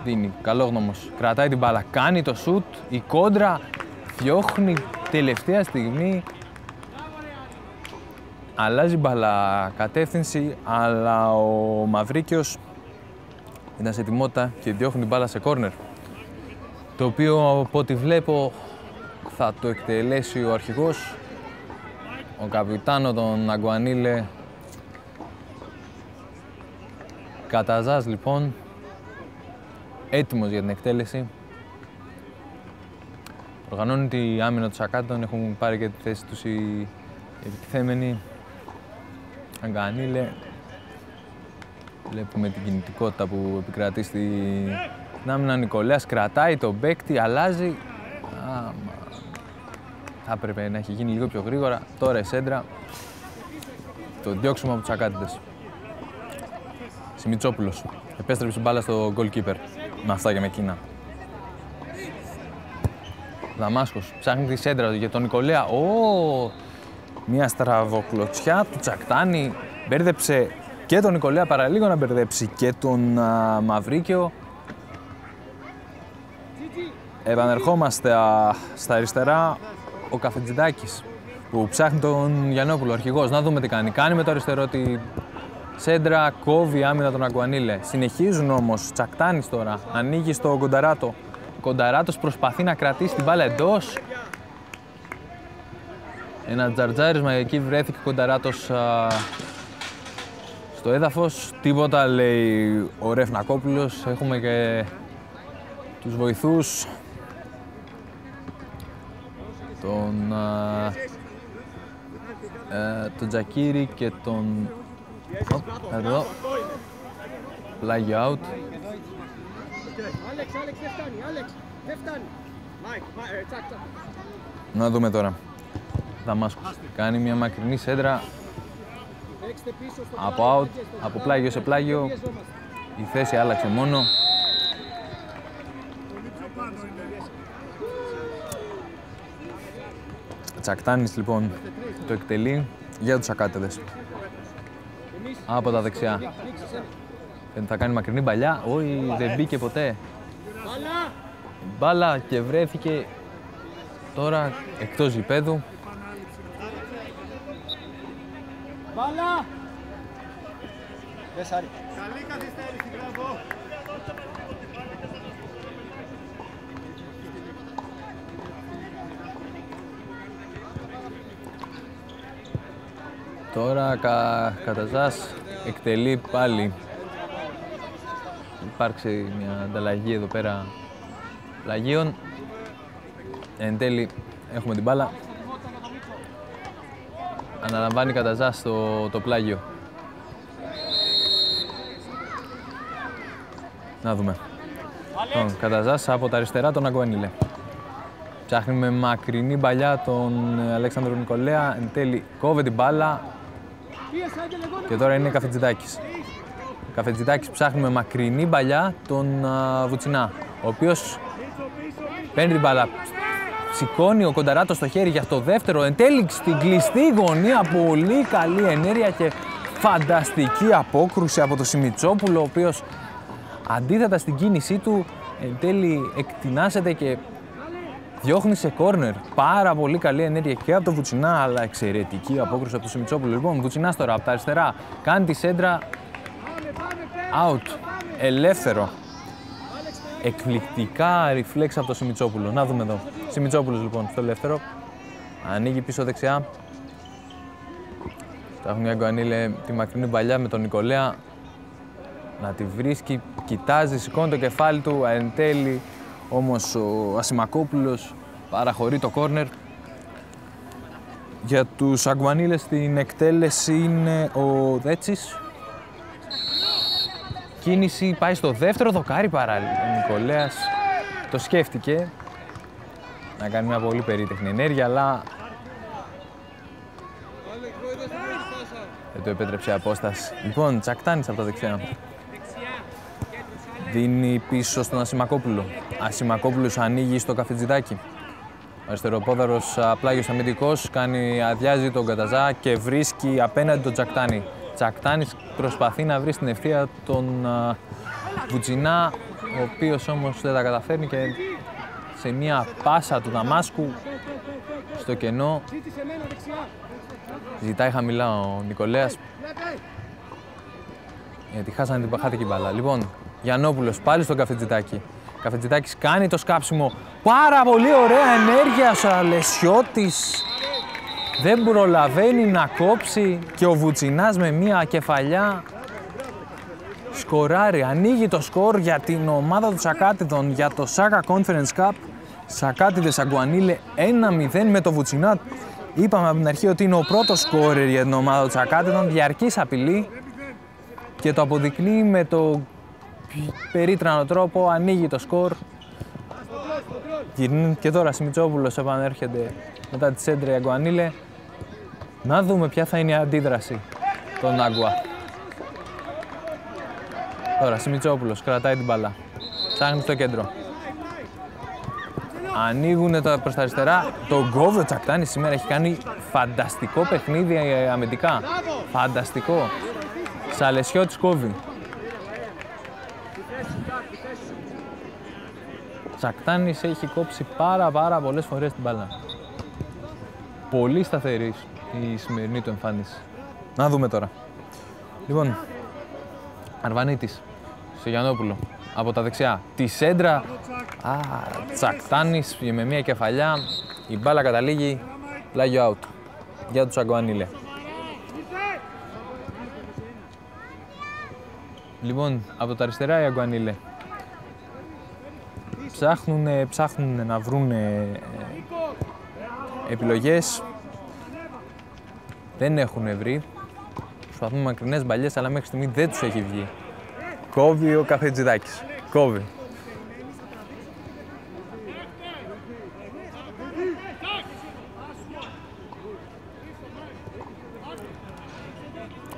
Δίνει, καλόγνωμος, κρατάει την μπάλα, κάνει το σουτ, η κόντρα, διώχνει τελευταία στιγμή. Αλλάζει μπάλα κατεύθυνση, αλλά ο Μαυρίκιος ήταν σε ετοιμότητα και διώχνει την μπάλα σε κόρνερ. Το οποίο, από ό,τι βλέπω, θα το εκτελέσει ο αρχηγός, ο καπιτάνο των Ναγκουανίλε. Καταζάς λοιπόν, έτοιμος για την εκτέλεση. Οργανώνει τη άμυνα του Σακάτων, έχουν πάρει και τη θέση τους οι επιτιθέμενοι. Ναγκουανίλε. Βλέπουμε την κινητικότητα που επικρατεί στην άμυνα. Νικολέας κρατάει τον παίκτη, αλλάζει. Θα έπρεπε να έχει γίνει λίγο πιο γρήγορα. Τώρα η σέντρα. Το διώξουμε από τους Σακάτιδες. Σιμιτσόπουλος. Επέστρεψε μπάλα στο goalkeeper. Με αυτά και με εκείνα. Δαμάσκος ψάχνει τη σέντρα για τον Νικολέα. Μια στραβοκλωτσιά του Τσακτάνη. Μπέρδεψε και τον Νικολέα, παραλίγο να μπερδέψει και τον Μαυρίκιο. Επανερχόμαστε στα αριστερά. Ο Καφετζηδάκης που ψάχνει τον Γιαννόπουλο, αρχηγός. Να δούμε τι κάνει. Κάνει με το αριστερό τη σέντρα, κόβει άμυνα τον Ναγκουανίλε. Συνεχίζουν όμως. Τσακτάνης τώρα ανοίγει στο Κονταράτο. Ο Κονταράτος προσπαθεί να κρατήσει την μπάλα εντός. Ένα τζαρτζάρισμα, εκεί βρέθηκε ο Κονταράτος στο έδαφος. Τίποτα, λέει ο Ρεφνακόπουλος. Έχουμε και τους βοηθούς. Τον Τζακίρη και τον... Εδώ. Πλάγιο out. Να δούμε τώρα. Δαμάσκος κάνει μια μακρινή σέντρα από out, από πλάγιο σε πλάγιο. Η θέση άλλαξε μόνο. Τσακτάνης λοιπόν το εκτελεί για τους Σακάτιδες. Από τα δεξιά. Θα κάνει μακρινή μπαλιά. Όχι, δεν μπήκε ποτέ. Μπάλα και βρέθηκε τώρα εκτός γηπέδου. Μπάλα! Καλή καθυστέρηση, μπράβο! Τώρα Καταζάς εκτελεί πάλι. Υπάρξει μια ανταλλαγή εδώ πέρα πλαγίων. Εν τέλει έχουμε την μπάλα. Αναλαμβάνει Καταζάς το πλάγιο. Να δούμε. Καταζάς από τα αριστερά τον Ναγκουανίλε. Ψάχνει με μακρινή μπαλιά τον Αλέξανδρο Νικολέα. Εν τέλει κόβει την μπάλα. Και τώρα είναι Καφετζηδάκης. Καφετζηδάκης ψάχνει με μακρινή μπαλιά τον Βουτσινά, ο οποίος παίρνει την μπάλα. Σηκώνει ο Κονταράτος στο χέρι για το δεύτερο. Εν τέλει στην κλειστή γωνία. Πολύ καλή ενέργεια και φανταστική απόκρουση από τον Σιμιτσόπουλο, ο οποίος αντίθετα στην κίνησή του εν τέλει εκτινάσεται και διώχνει σε κόρνερ. Πάρα πολύ καλή ενέργεια και από τον Βουτσινά, αλλά εξαιρετική απόκρουση από τον Σιμιτσόπουλο. Λοιπόν, Βουτσινάς τώρα από τα αριστερά κάνει τη σέντρα out. ελεύθερο. Εκπληκτικά ριφλέξ από το Σιμιτσόπουλο. Να δούμε εδώ. Σιμιτσόπουλος λοιπόν στο ελεύθερο. Ανοίγει πίσω δεξιά. Ψάχνει ο Αγκουανίλε τη μακρινή παλιά με τον Νικολέα. Να τη βρίσκει, κοιτάζει, σηκώνει το κεφάλι του. Εν τέλει όμως ο Ασημακόπουλος παραχωρεί το κόρνερ. Για τους Αγκουανίλες στην εκτέλεση είναι ο Δέτσης. Κίνηση πάει στο δεύτερο δοκάρι παράλληλα. Ο Νικολέας το σκέφτηκε να κάνει μια πολύ περίτεχνη ενέργεια, αλλά δεν το επέτρεψε η απόσταση. Λοιπόν, Τσακτάνης από τα δεξιά. Δίνει πίσω στον Ασημακόπουλο. Ασημακόπουλος ανοίγει στο Καφετζηδάκι. Ο αριστεροπόδαρος πλάγιος αμυντικός αδειάζει τον Καταζά και βρίσκει απέναντι τον Τσακτάνη. Τσακτάνης προσπαθεί να βρει στην ευθεία τον Βουτσινά, ο οποίος όμως δεν τα καταφέρνει και σε μια πάσα του Δαμάσκου στο κενό ζητάει χαμηλά ο Νικολέας, γιατί χάθηκε η μπάλα. Λοιπόν, Γιαννόπουλος πάλι στον Καφετζητάκη. Καφετζητάκης κάνει το σκάψιμο. Πάρα πολύ ωραία ενέργεια ο Αλεσιώτης. Δεν προλαβαίνει να κόψει και ο Βουτσινάς με μία κεφαλιά σκοράρει. Ανοίγει το σκορ για την ομάδα των Σακάτιδων για το Saga Conference Cup. Σακάτιδες Αγκουανίλε 1-0 με το Βουτσινά. Είπαμε από την αρχή ότι είναι ο πρώτος σκόρερ για την ομάδα των Σακάτιδων. Διαρκής απειλή και το αποδεικνύει με το περίτρανο τρόπο. Ανοίγει το σκορ. Και τώρα Σιμιτσόπουλος επανέρχεται μετά τη σέντρα η Αγκουανίλε. Να δούμε ποια θα είναι η αντίδραση των Άγκουα. Τώρα Σιμιτσόπουλος κρατάει την μπάλα. Ψάχνει στο κέντρο. Ανοίγουν προς τα αριστερά. Το γκόβι ο Τσακτάνης σήμερα έχει κάνει φανταστικό παιχνίδι αμυντικά. Φανταστικό. Σαλεσιώτης κόβει. Τσακτάνης έχει κόψει πάρα πολλές φορές την μπάλα. Πολύ σταθερή η σημερινή του εμφάνιση. Να δούμε τώρα. Λοιπόν, Αρβανίτης στο Γιαννόπουλο από τα δεξιά. Τη σέντρα. Τσακτάνης με μία κεφαλιά. Η μπάλα καταλήγει πλάγιο out για τους Αγκουανίλε. Λοιπόν, από τα αριστερά οι Αγκουανίλε ψάχνουν να βρουν επιλογές. Δεν έχουν βρει. Προσπαθούν μακρινές μπαλιές, αλλά μέχρι στιγμή δεν τους έχει βγει. Κόβει ο Καφετζηδάκης. Κόβει.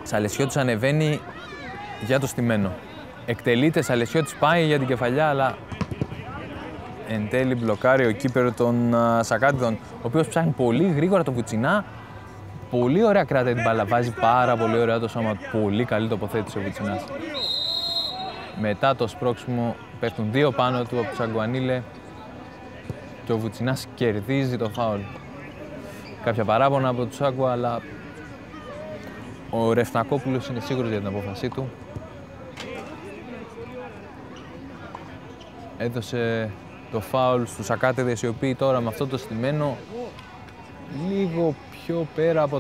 Σαλεσιώτης ανεβαίνει για το στημένο. Εκτελείται, Σαλεσιώτης πάει για την κεφαλιά, αλλά εν τέλει μπλοκάρει ο κύπερο των Σακάτιδων, ο οποίος ψάχνει πολύ γρήγορα το Βουτσινά. Πολύ ωραία κρατάει την μπάλα, βάζει πάρα πολύ ωραία το σώμα του. Πολύ καλή τοποθέτηση ο Βουτσινάς. Μετά το σπρώξιμο πέφτουν δύο πάνω του από τους Αγκουανίλε και ο Βουτσινάς κερδίζει το φάουλ. Κάποια παράπονα από τους Άγκουα, αλλά ο Ρεφτακόπουλος είναι σίγουρος για την απόφασή του. Έδωσε το φάουλ στους Σακάτιδες, οι οποίοι τώρα με αυτό το στημένο λίγο πιο πέρα από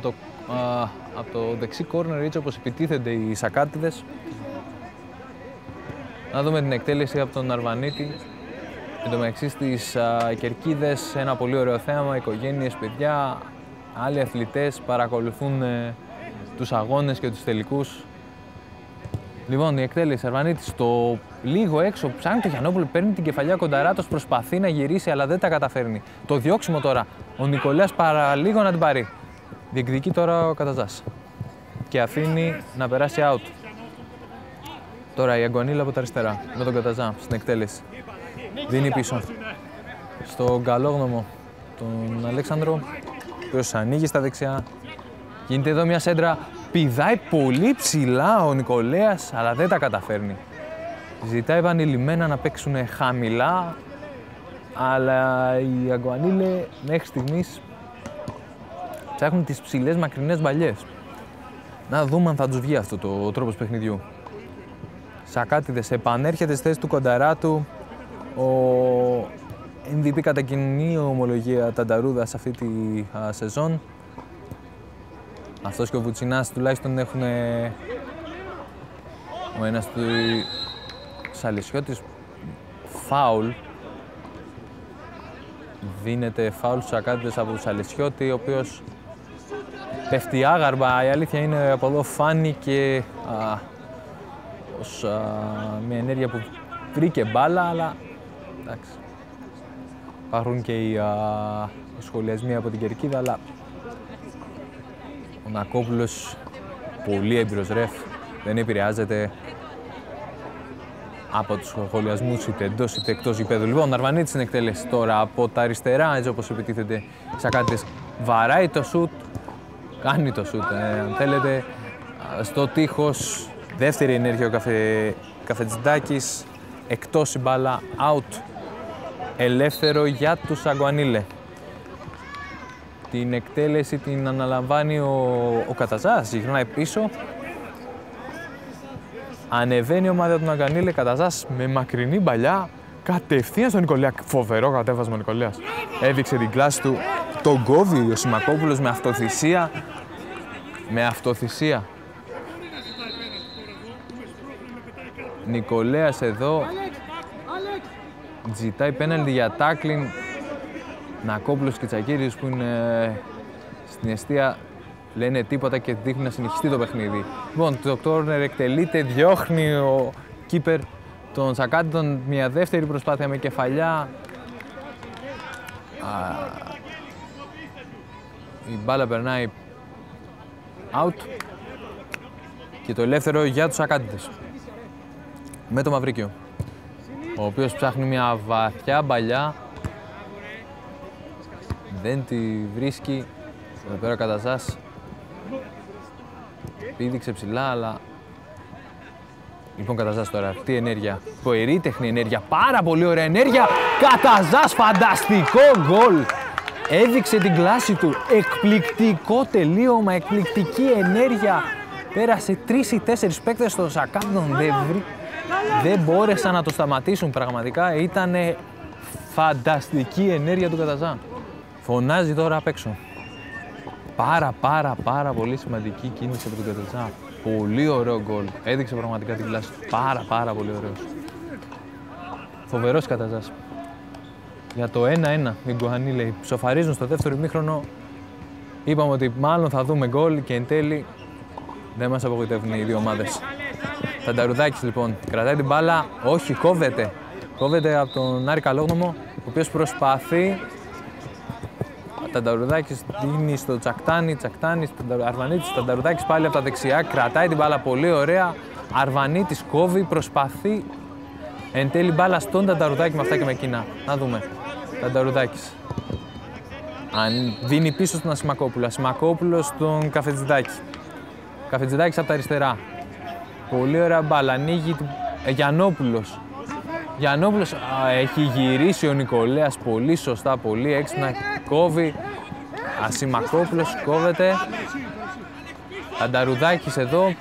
το δεξί κόρνερ, έτσι όπως επιτίθενται οι Σακάτιδες. Να δούμε την εκτέλεση από τον Αρβανίτη. Εν τω μεταξύ στις Κερκίδες ένα πολύ ωραίο θέαμα, οικογένειες, παιδιά, άλλοι αθλητές παρακολουθούν τους αγώνες και τους τελικούς. Λοιπόν, η εκτέλεση Αρβανίτη στο λίγο έξω, ψάχνει το Γιαννόπουλο, παίρνει την κεφαλιά Κονταράτος, προσπαθεί να γυρίσει αλλά δεν τα καταφέρνει. Το διώξιμο τώρα, ο Νικολέας παραλίγο να την πάρει. Διεκδικεί τώρα ο Καταζάς και αφήνει να περάσει out. Τώρα η Αγκουανίλε από τα αριστερά με τον Καταζά στην εκτέλεση. Δίνει πίσω στον καλόγνωμο τον Αλέξανδρο, ο οποίος ανοίγει στα δεξιά. Γίνεται εδώ μια σέντρα, πηδάει πολύ ψηλά ο Νικολέας, αλλά δεν τα καταφέρνει. Ζητάει επανειλημμένα να παίξουν χαμηλά, αλλά οι Αγκουανίλε μέχρι στιγμής ψάχνουν τις ψηλές μακρινές μπαλιές. Να δούμε αν θα τους βγει αυτό το τρόπος παιχνιδιού. Σακάτιδες επανέρχεται στη θέση του Κονταράτου. Ο MVP κατά κοινή ομολογία Τανταρούδα σε αυτή τη σεζόν. Αυτός και ο Βουτσινάς τουλάχιστον έχουν ο ένας του Σαλισιώτης φάουλ. Δίνεται φάουλ στους Σακάτιδες από τον Σαλισιώτη, ο οποίος πέφτει άγαρμα. Η αλήθεια είναι από εδώ φάνηκε ως μια ενέργεια που βρήκε μπάλα, αλλά εντάξει. Υπάρχουν και οι σχολιασμοί από την κερκίδα, αλλά ο Νακόπουλος, πολύ έμπειρος ρεφ, δεν επηρεάζεται από τους σχολιασμούς είτε εντός είτε εκτός γηπέδου. Λοιπόν, Αρβανίτης στην εκτέλεση τώρα από τα αριστερά, έτσι όπως επιτίθεται οι Σακάτιδες. Βαράει το σουτ, κάνει το σουτ, αν θέλετε, στο τείχος. Δεύτερη ενέργεια ο Καφετζηντάκης, εκτός η μπάλα, out. Ελεύθερο για τους Αγκουανίλε. Την εκτέλεση την αναλαμβάνει ο Καταζάς, γυρνάει πίσω. Ανεβαίνει η ομάδα του Αγκουανίλε, Καταζάς με μακρινή παλιά, κατευθείαν στον Νικολέα. Φοβερό κατέβασμα ο Νικολέας. Έδειξε την κλάση του, τον κόβει ο Σιμακόπουλος με αυτοθυσία. Νικολέας εδώ ζητάει πέναλτι για τάκλιν. Νακόπουλος και Τσακίριος που είναι στην εστία λένε τίποτα και δείχνουν να συνεχιστεί το παιχνίδι. Λοιπόν, το κόρνερ εκτελείται, διώχνει ο κίπερ των Σακάτιδων, μια δεύτερη προσπάθεια με κεφαλιά. Η μπάλα περνάει out και το ελεύθερο για τους Σακάτιδες. Με το Μαυρίκιο, ο οποίος ψάχνει μια βαθιά μπαλιά, δεν τη βρίσκει. Εδώ πέρα ο Καταζάς πήδηξε ψηλά, αλλά λοιπόν Καταζάς τώρα, τι ενέργεια, ποερήτεχνη ενέργεια, πάρα πολύ ωραία ενέργεια. Καταζάς, φανταστικό γκολ, έδειξε την κλάση του, εκπληκτικό τελείωμα, εκπληκτική ενέργεια. Πέρασε 3 ή 4 παίκτες στο Σακάτιδων, δεν μπόρεσαν να το σταματήσουν πραγματικά. Ήταν φανταστική ενέργεια του Καταζά. Φωνάζει τώρα απ' έξω. Πάρα πολύ σημαντική κίνηση από τον Καταζά. Πολύ ωραίο γκολ. Έδειξε πραγματικά την κλάση του. Πάρα πολύ ωραίος. Φοβερός Καταζάς. Για το 1-1 οι Γκουανίλε ψοφαρίζουν στο δεύτερο ημίχρονο. Είπαμε ότι μάλλον θα δούμε γκολ και εν τέλει δεν μας απογοητεύουν οι δύο ομάδες. Τανταρουδάκης λοιπόν κρατάει την μπάλα, όχι, κόβεται. Κόβεται από τον Άρη Καλόγνωμο, ο οποίος προσπαθεί. Τανταρουδάκης δίνει στο Τσακτάνη, Αρβανίτης, Τανταρουδάκης πάλι από τα δεξιά, κρατάει την μπάλα πολύ ωραία. Αρβανίτης κόβει, προσπαθεί. Εν τέλει μπάλα στον Τανταρουδάκη με αυτά και με εκείνα. Να δούμε. Τανταρουδάκης. Δίνει πίσω στον Ασημακόπουλο. Ασημακόπουλο στον Καφετζηντάκη. Καφετζηντάκης από τα αριστερά. Πολύ ωραία μπάλα. Ανοίγει Γιαννόπουλος. Γιαννόπουλος έχει γυρίσει ο Νικολέας πολύ σωστά, πολύ έξυπνα. Κόβει. Ασημακόπουλος κόβεται. Τανταρουδάκης εδώ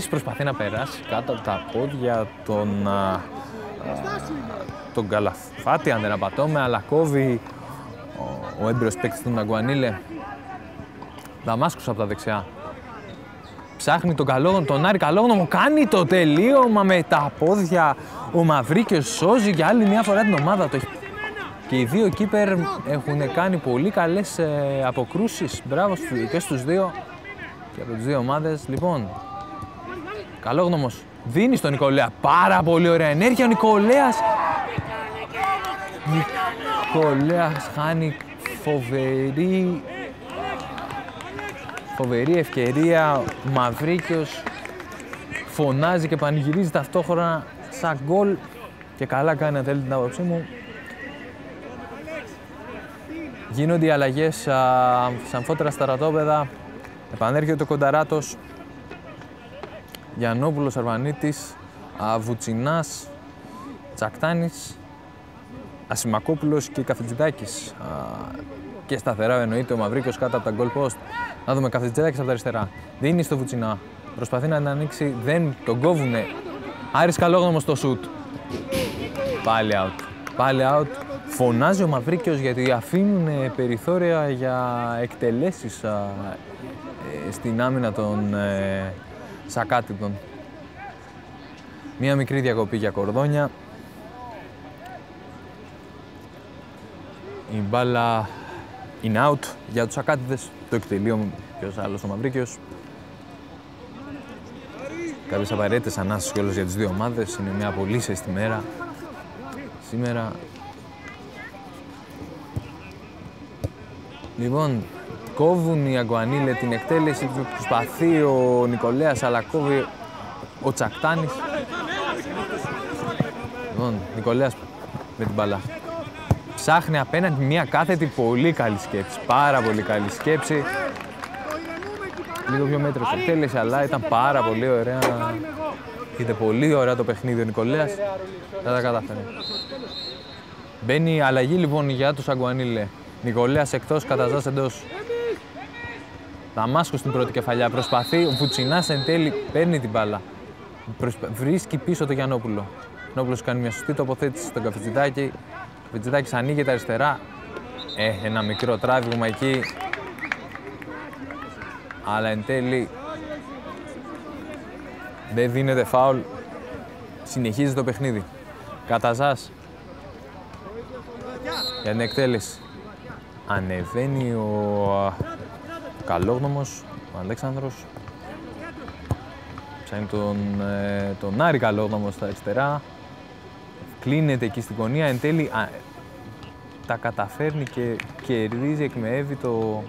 προσπαθεί να περάσει κάτω από τα πόδια τον Καλαφάτη, αν δεν απατώμε, αλλά κόβει ο έμπειρος παίκτης του Αγκουανίλε. Δαμάσκος από τα δεξιά. Ψάχνει τον Άρη Καλόγνωμο, κάνει το τελείωμα με τα πόδια. Ο Μαυρίκιος σώζει για άλλη μια φορά την ομάδα του. Και οι δύο κίπερ έχουν κάνει πολύ καλές αποκρούσεις. Μπράβο και στους δύο και από τις δύο ομάδες. Λοιπόν, Καλόγνωμος δίνει στον Νικολέα. Πάρα πολύ ωραία ενέργεια. Ο Νικολέας χάνει φοβερή ευκαιρία. Ο Μαυρίκιος φωνάζει και πανηγυρίζει ταυτόχρονα σαν γκολ και καλά κάνει, αν θέλετε την άποψή μου. Γίνονται οι αλλαγές σαν φώτερα στα ρατόπεδα. Επανέρχεται ο Κονταράτος, Γιαννόπουλος, Αρβανίτης, Βουτσινάς, Τσακτάνης, Ασημακόπουλος και Καφετζηντάκης. Και σταθερά εννοείται ο Μαυρίκιος κάτω από τα goal post. Να δούμε, Καφετζηντάκης από τα αριστερά. Δίνει στο Βουτσινά. Προσπαθεί να την ανοίξει, δεν τον κόβουνε Άρης Καλόγνωμος στο σουτ. Πάλι out. Πάλι out. Φωνάζει ο Μαυρίκιος γιατί αφήνουν περιθώρια για εκτελέσεις στην άμυνα των Σακάτιτων. Μία μικρή διακοπή για κορδόνια. Η μπάλα είναι out για τους Σακάτιδες. Το εκτελεί ποιος άλλος, ο Μαυρίκιος. Κάποιες απαραίτητες ανάσες κιόλας για τις δύο ομάδες. Είναι μια πολύ ζεστή μέρα σήμερα. Λοιπόν, κόβουν οι Αγκουανίλε την εκτέλεση. Προσπαθεί ο Νικολέας, αλλά κόβει ο Τσακτάνης. Λοιπόν, Νικολέας με την μπάλα. Ψάχνει απέναντι μια κάθετη πολύ καλή σκέψη. Πάρα πολύ καλή σκέψη. Λίγο πιο μέτρος εκτέλεση, αλλά ήταν πάρα πολύ ωραία. Είδε πολύ ωραία το παιχνίδι ο Νικολέας. Δεν τα κατάφερε. Μπαίνει αλλαγή λοιπόν για τους Αγκουανίλε. Νικολέας εκτός, Καταζάς εντός. Δαμάσκος στην πρώτη κεφαλιά. Προσπαθεί, ο Βουτσινάς εν τέλει παίρνει την μπάλα. Βρίσκει πίσω το Γιαννόπουλο. Ο Γιαννόπουλος κάνει μια σωστή τοποθέτηση στον Καφετζηδάκη. Ο Καφετζηδάκης ανοίγεται αριστερά. Ένα μικρό τράβηγμα εκεί. Αλλά εν τέλει δεν δίνεται φάουλ. Συνεχίζει το παιχνίδι. Καταζάς για την εκτέλεση. Ανεβαίνει ο Καλόγνωμος, ο Αλέξανδρος. Ψάχνει τον Άρη Καλόγνωμο στα αριστερά. Κλείνεται εκεί στην γωνία. Εν τέλει τα καταφέρνει και κερδίζει, εκμεεύει το...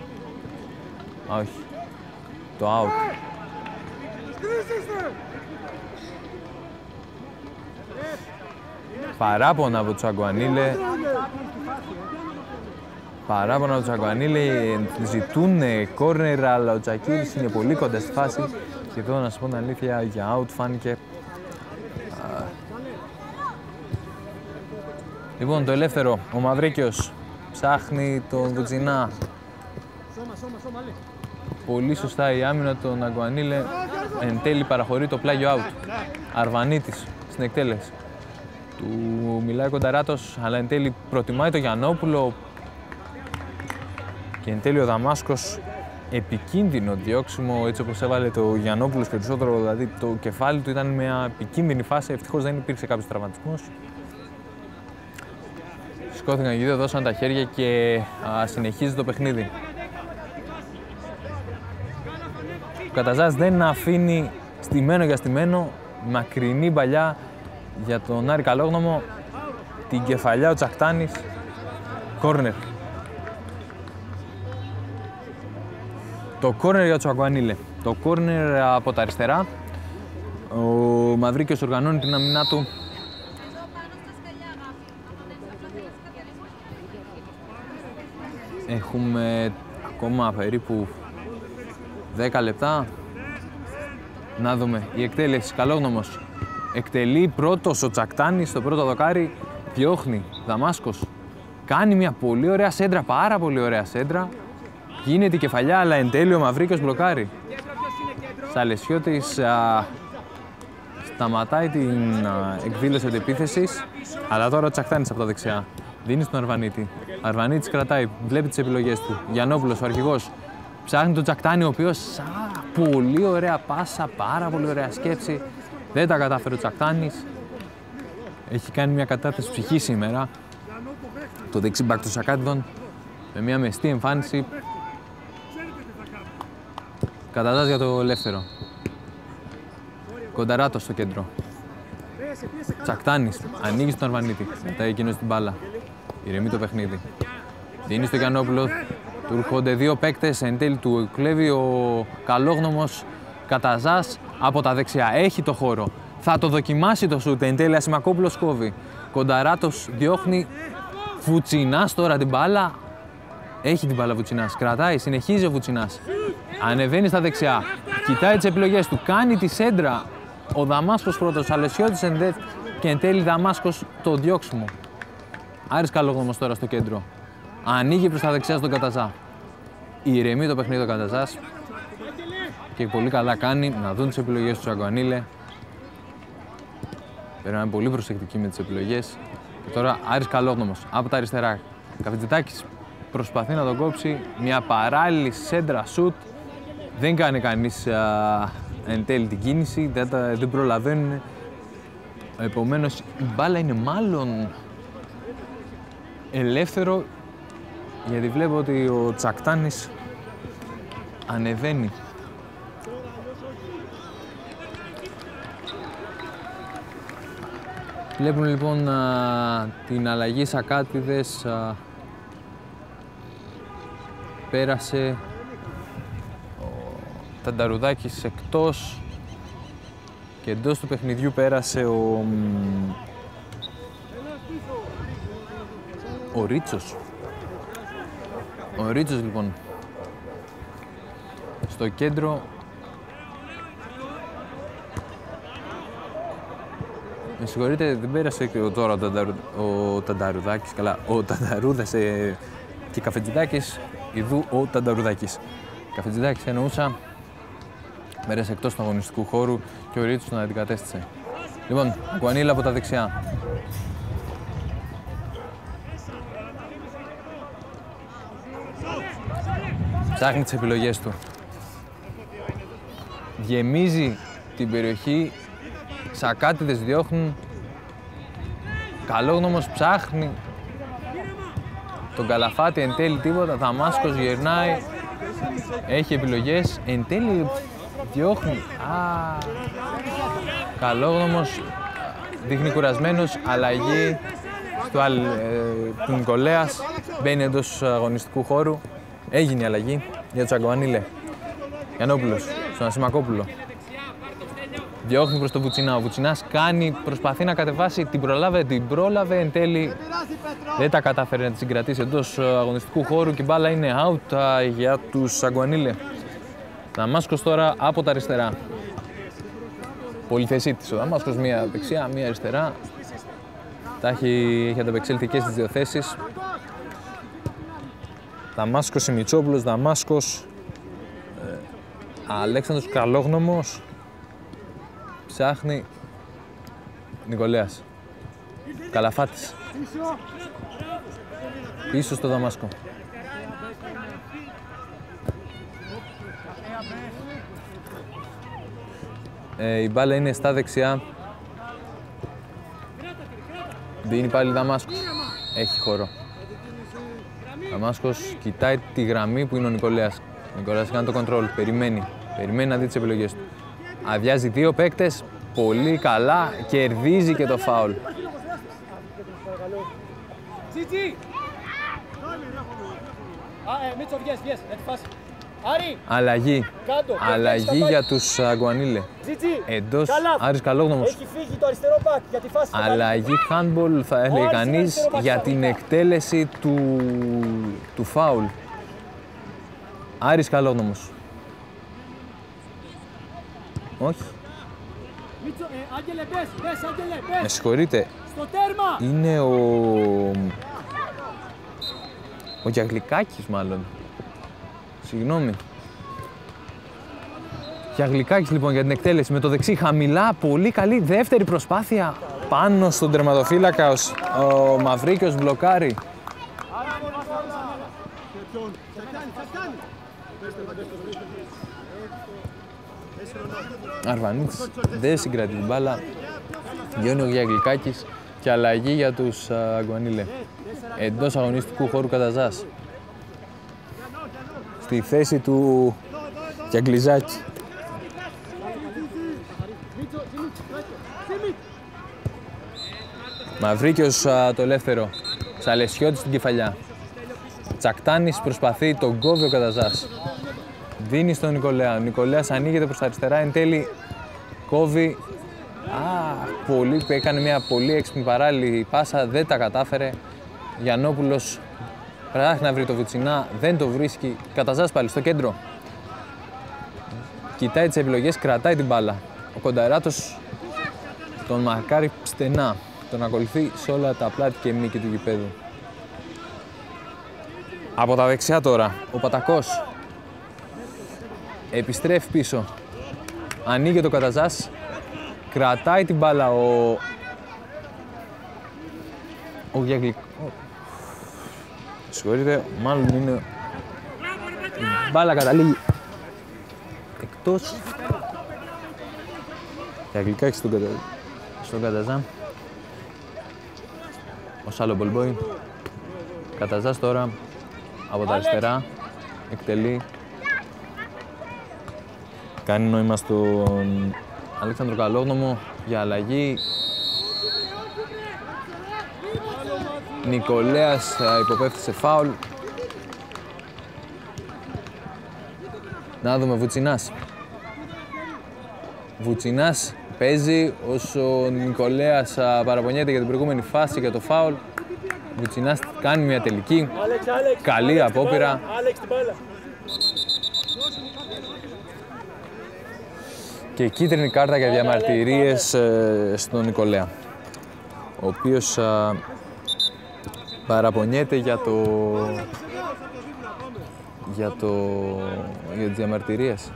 όχι. Το out. Παράπονα από τους Αγκουανίλε. Παράπονα από τους Αγκουανίλε. Ζητούν κόρνερ, αλλά ο Τζακίρης είναι πολύ κοντά στη φάση. Και εδώ, να σας πω την αλήθεια, για out φάνηκε. Λοιπόν, το ελεύθερο. Ο Μαυρίκιος ψάχνει τον Βουτσινά. Πολύ σωστά η άμυνα των Αγκουανίλε. Εν τέλει παραχωρεί το πλάγιο out. Αρβανίτης στην εκτέλεση. Του μιλάει Κονταράτος, αλλά εν τέλει προτιμάει το Γιαννόπουλο. Και εν τέλει ο Δαμάσκος, επικίνδυνο διώξιμο, έτσι όπως έβαλε το Γιαννόπουλος περισσότερο, δηλαδή το κεφάλι του ήταν μια επικίνδυνη φάση. Ευτυχώς δεν υπήρξε κάποιος τραυματισμός. Σηκώθηκαν και δύο, δώσαν τα χέρια και συνεχίζει το παιχνίδι. Ο Καταζάς δεν αφήνει στημένο για στημένο, μακρινή παλιά για τον Άρη Καλόγνωμο, την κεφαλιά ο Τσακτάνης, κόρνερ. Το κόρνερ για τους Αγκουανίλε. Το κόρνερ από τα αριστερά. Ο Μαυρίκιος οργανώνει την αμυνά του. Έχουμε ακόμα περίπου 10 λεπτά. Να δούμε. Η εκτέλεση. Καλόγνωμος. Εκτελεί πρώτος ο Τσακτάνης στο πρώτο δοκάρι. Διώχνει. Δαμάσκος. Κάνει μια πολύ ωραία σέντρα. Πάρα πολύ ωραία σέντρα. Γίνεται η κεφαλιά, αλλά εν τέλει ο Μαυρίκιος μπλοκάρει. Σαλεσιώτης σταματάει την εκδήλωση αντεπίθεσης. Αλλά τώρα ο Τσακτάνης από τα δεξιά. Δίνει στον Αρβανίτη. Αρβανίτης κρατάει. Βλέπει τις επιλογές του. Γιαννόπουλος, ο αρχηγός. Ψάχνει τον Τσακτάνη, ο οποίος πολύ ωραία πάσα, πάρα πολύ ωραία σκέψη. Δεν τα κατάφερε ο Τσακτάνης. Έχει κάνει μια κατάθεση ψυχή σήμερα. Το δεξί μπακ των Σακάτιδων με μια μεστή εμφάνιση. Καταζάς για το ελεύθερο. Κονταράτος στο κέντρο. Τσακτάνης ανοίγει στον Αρβανίτη. Μετά εκείνος την μπάλα. Ηρεμεί το παιχνίδι. Δίνει στο Γιαννόπουλο. Του έρχονται δύο παίκτες. Εν τέλει του κλέβει ο Καλόγνωμος. Καταζάς από τα δεξιά. Έχει το χώρο. Θα το δοκιμάσει το σούτ. Εν τέλει Ασημακόπουλος κόβει. Κονταράτος διώχνει. Βουτσινάς τώρα την μπάλα. Έχει την μπάλα Βουτσινάς. Κρατάει. Συνεχίζει ο Βουτσινάς. Ανεβαίνει στα δεξιά. Κοιτάει τις επιλογές του. Κάνει τη σέντρα. Ο Δαμάσκος πρώτος. Αλεσιώτης και εν τέλει Δαμάσκος το διώξιμο. Άρης Καλόγνωμος τώρα στο κέντρο. Ανοίγει προς τα δεξιά στον Καταζά. Ηρεμεί το παιχνίδι ο Καταζάς. Και πολύ καλά κάνει να δουν τις επιλογές του Αγκουανίλε. Πρέπει να είναι πολύ προσεκτικοί με τις επιλογές. Και τώρα Άρης Καλόγνωμος από τα αριστερά. Καφετζητάκης προσπαθεί να τον κόψει. Μια παράλληλη σέντρα σουτ. Δεν κάνει κανείς εν τέλει την κίνηση, δεν προλαβαίνουν. Επομένως η μπάλα είναι μάλλον ελεύθερο, γιατί βλέπω ότι ο Τσακτάνης ανεβαίνει. Βλέπουν λοιπόν την αλλαγή Σακάτιδες. Πέρασε ο Τανταρουδάκης εκτός και εντός του παιχνιδιού πέρασε ο Ρίτσος. Ο Ρίτσος λοιπόν στο κέντρο. Με συγχωρείτε, δεν πέρασε τώρα ο Τανταρουδάκης, καλά, ο Τανταρούδας και Καφετζητάκης, ειδού ο Τανταρουδάκης. Καφετζητάκης εννοούσα, πέρασε εκτός του αγωνιστικού χώρου και ο Ρίτσος τον αντικατέστησε. Λοιπόν, Αγκουανίλε από τα δεξιά. Ψάχνει τις επιλογές του. Γεμίζει την περιοχή. Σακάτιδες διώχνουν. Καλόγνωμος ψάχνει τον Καλαφάτη, εν τέλει τίποτα. Δαμάσκος γυρνάει. Έχει επιλογές. Εν τέλει διώχνει. Καλόγνωμος δείχνει κουρασμένος. Αλλαγή του Νικολέας. Μπαίνει εντός αγωνιστικού χώρου. Έγινε η αλλαγή για τους Αγκουανίλε. Γιαννόπουλος στον Ασημακόπουλο. Διώχνει προς τον Βουτσινά. Ο Βουτσινάς προσπαθεί να κατεβάσει, την πρόλαβε, εν τέλει δεν τα κατάφερε να τη συγκρατήσει εντός αγωνιστικού χώρου και η μπάλα είναι out για τους Αγκουανίλε. Δαμάσκος τώρα από τα αριστερά. Πολυθεσίτης ο Δαμάσκος, μία δεξιά, μία αριστερά. Έχει ανταπεξέλθει και στις δύο θέσεις. Δαμάσκος Μητσόπουλος, Δαμάσκος, Αλέξανδρος Καλόγνωμος. Ψάχνει Νικολέας. Καλαφάτης. Πίσω στο Δαμάσκο. Η μπάλα είναι στα δεξιά. Δίνει πάλι Δαμάσκος. Έχει χώρο. Δαμάσκος κοιτάει τη γραμμή που είναι ο Νικολέας. Ο Νικολέας κάνει το κοντρόλ. Περιμένει να δει τις επιλογές του. Αδειάζει δύο παίκτες. Πολύ καλά. Κερδίζει και το φάουλ. Αλλαγή για τους Αγκουανίλε. Εντός Άρης Καλόγνωμος. Έχει φύγει το αριστερό μπακ για τη φάση. Αλλαγή handball θα έλεγε κανείς για την εκτέλεση του φάουλ. Άρης Καλόγνωμος. Όχι. Άγγελε, πες, Άγγελε, πες. Με συγχωρείτε. Στο τέρμα. Είναι ο Γιαγλικάκης μάλλον. Συγγνώμη. Γιαγλικάκης λοιπόν για την εκτέλεση με το δεξί χαμηλά. Πολύ καλή δεύτερη προσπάθεια πάνω στον τερματοφύλακα. Ο Μαυρίκιος μπλοκάρει. Αρβανίτης δεν συγκρατεί την μπάλα. Γιώνει ο Γιαγλικάκης και αλλαγή για τους Αγκουανίλε. Εντός αγωνιστικού χώρου Καταζάς. Στη θέση του Γιαγκλιζάκη. Μαυρίκιος το ελεύθερο. Σαλεσιώτης στην κεφαλιά. Τσακτάνης προσπαθεί, τον κόβει ο Καταζάς. Δίνει στον Νικολέα. Ο Νικολέας ανοίγεται προς τα αριστερά. Εν τέλει κόβει. Έκανε μια πολύ έξυπνη παράλληλη πάσα. Δεν τα κατάφερε. Γιαννόπουλος ψάχνει να βρει το Βουτσινά. Δεν το βρίσκει. Καταζάς πάλι στο κέντρο. Κοιτάει τις επιλογές. Κρατάει την μπάλα. Ο Κονταράτος τον μαρκάρει στενά. Τον ακολουθεί σε όλα τα πλάτη και μήκη του γηπέδου. Από τα δεξιά τώρα, ο Πατακός επιστρέφει πίσω. Ανοίγει το Καταζάς. Κρατάει την μπάλα ο Όχι για γλυκό. Συγχωρείτε, μάλλον είναι... Η μπάλα καταλήγει εκτός. Για γλυκά έχει στον Καταζά. Ο Σάλο Μπολμπόι. Καταζάς τώρα από τα αριστερά. Εκτελεί. Κάνει νόημα στον Αλέξανδρο Καλόγνωμο για αλλαγή. Νικολέας υποπέφτει σε φάουλ. Να δούμε, Βουτσινάς. Βουτσινάς παίζει όσο ο Νικολέας παραπονιέται για την προηγούμενη φάση για το φάουλ. Βουτσινάς κάνει μια τελική. Καλή απόπειρα. Και κίτρινη κάρτα για διαμαρτυρίες στον Νικολέα, ο οποίος παραπονιέται για τις διαμαρτυρίες.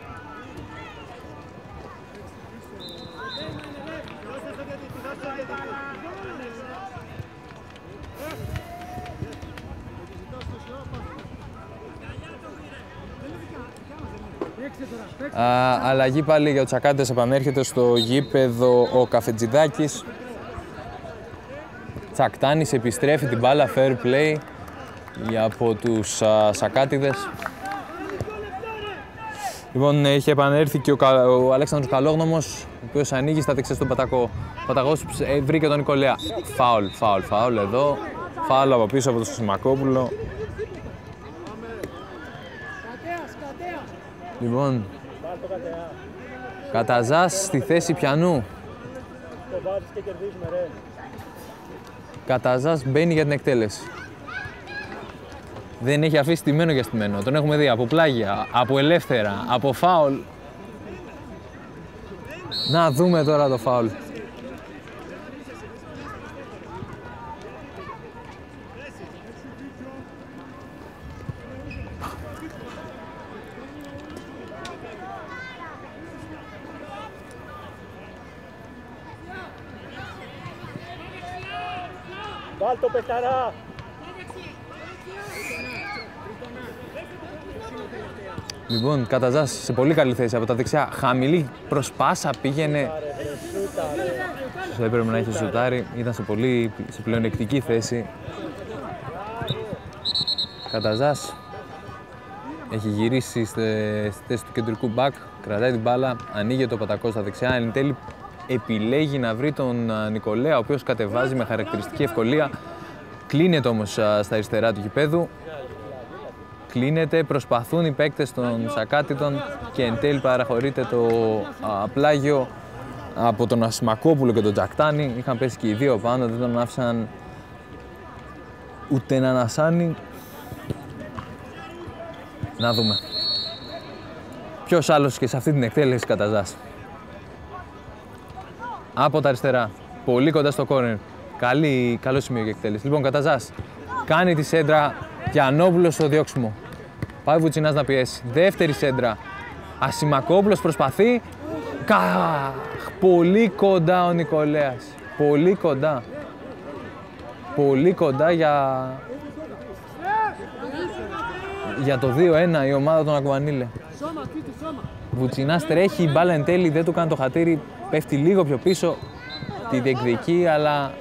Αλλαγή πάλι για τους Ακάντες, επανέρχεται στο γήπεδο ο Καφετζηδάκης. Τσακτάνης επιστρέφει την μπάλα, fair play από τους Σακάτιδες. Λοιπόν, έχει επανέλθει και ο Αλέξανδρος Καλόγνωμος, ο οποίος ανοίγει στα δεξιά στον Πατακό. Ο Πατακός βρήκε τον Νικολέα. Φάουλ εδώ. Φάουλ από πίσω από τον Σιμακόπουλο. Λοιπόν, Καταζάς στη θέση πιανού. Καταζάς μπαίνει για την εκτέλεση. Δεν έχει αφήσει στημένο για στημένο. Τον έχουμε δει από πλάγια, από ελεύθερα, από φάουλ. Να δούμε τώρα το φάουλ. Βάλτο παιχταρά! Λοιπόν, Καταζάς σε πολύ καλή θέση από τα δεξιά. Χαμηλή προς πάσα πήγαινε. Όσο έπρεπε να έχει σουτάρει. Ήταν σε πλεονεκτική θέση. Καταζάς έχει γυρίσει στη θέση του κεντρικού μπακ. Κρατάει την μπάλα, ανοίγει το Πατακό στα δεξιά. Εν τέλει επιλέγει να βρει τον Νικολέα, ο οποίος κατεβάζει με χαρακτηριστική ευκολία. Κλείνεται όμως στα αριστερά του γηπέδου. Κλείνεται, προσπαθούν οι παίκτες των Σακάτιτων και εν τέλει παραχωρείται το πλάγιο από τον Ασημακόπουλο και τον Τζακτάνη. Είχαν πέσει και οι δύο πάνω, δεν τον άφησαν ούτε να ανασάνει. Να δούμε. Ποιος άλλος και σε αυτή την εκτέλεση Καταζάς. Από τα αριστερά, πολύ κοντά στο κόρνερ. Καλό σημείο για εκτέλεση. Λοιπόν, Καταζάς κάνει τη σέντρα, Γιαννόπουλος στο διώξιμο. Πάει Βουτσινάς να πιέσει. Δεύτερη σέντρα. Ασημακόπουλος προσπαθεί. Πολύ κοντά ο Νικολέας. Πολύ κοντά. Πολύ κοντά για το 2-1 η ομάδα των Αγκουανίλε. Βουτσινάς τρέχει, η μπάλα εν τέλει δεν του κάνει το χατήρι. Πέφτει λίγο πιο πίσω. Τη διεκδικεί, αλλά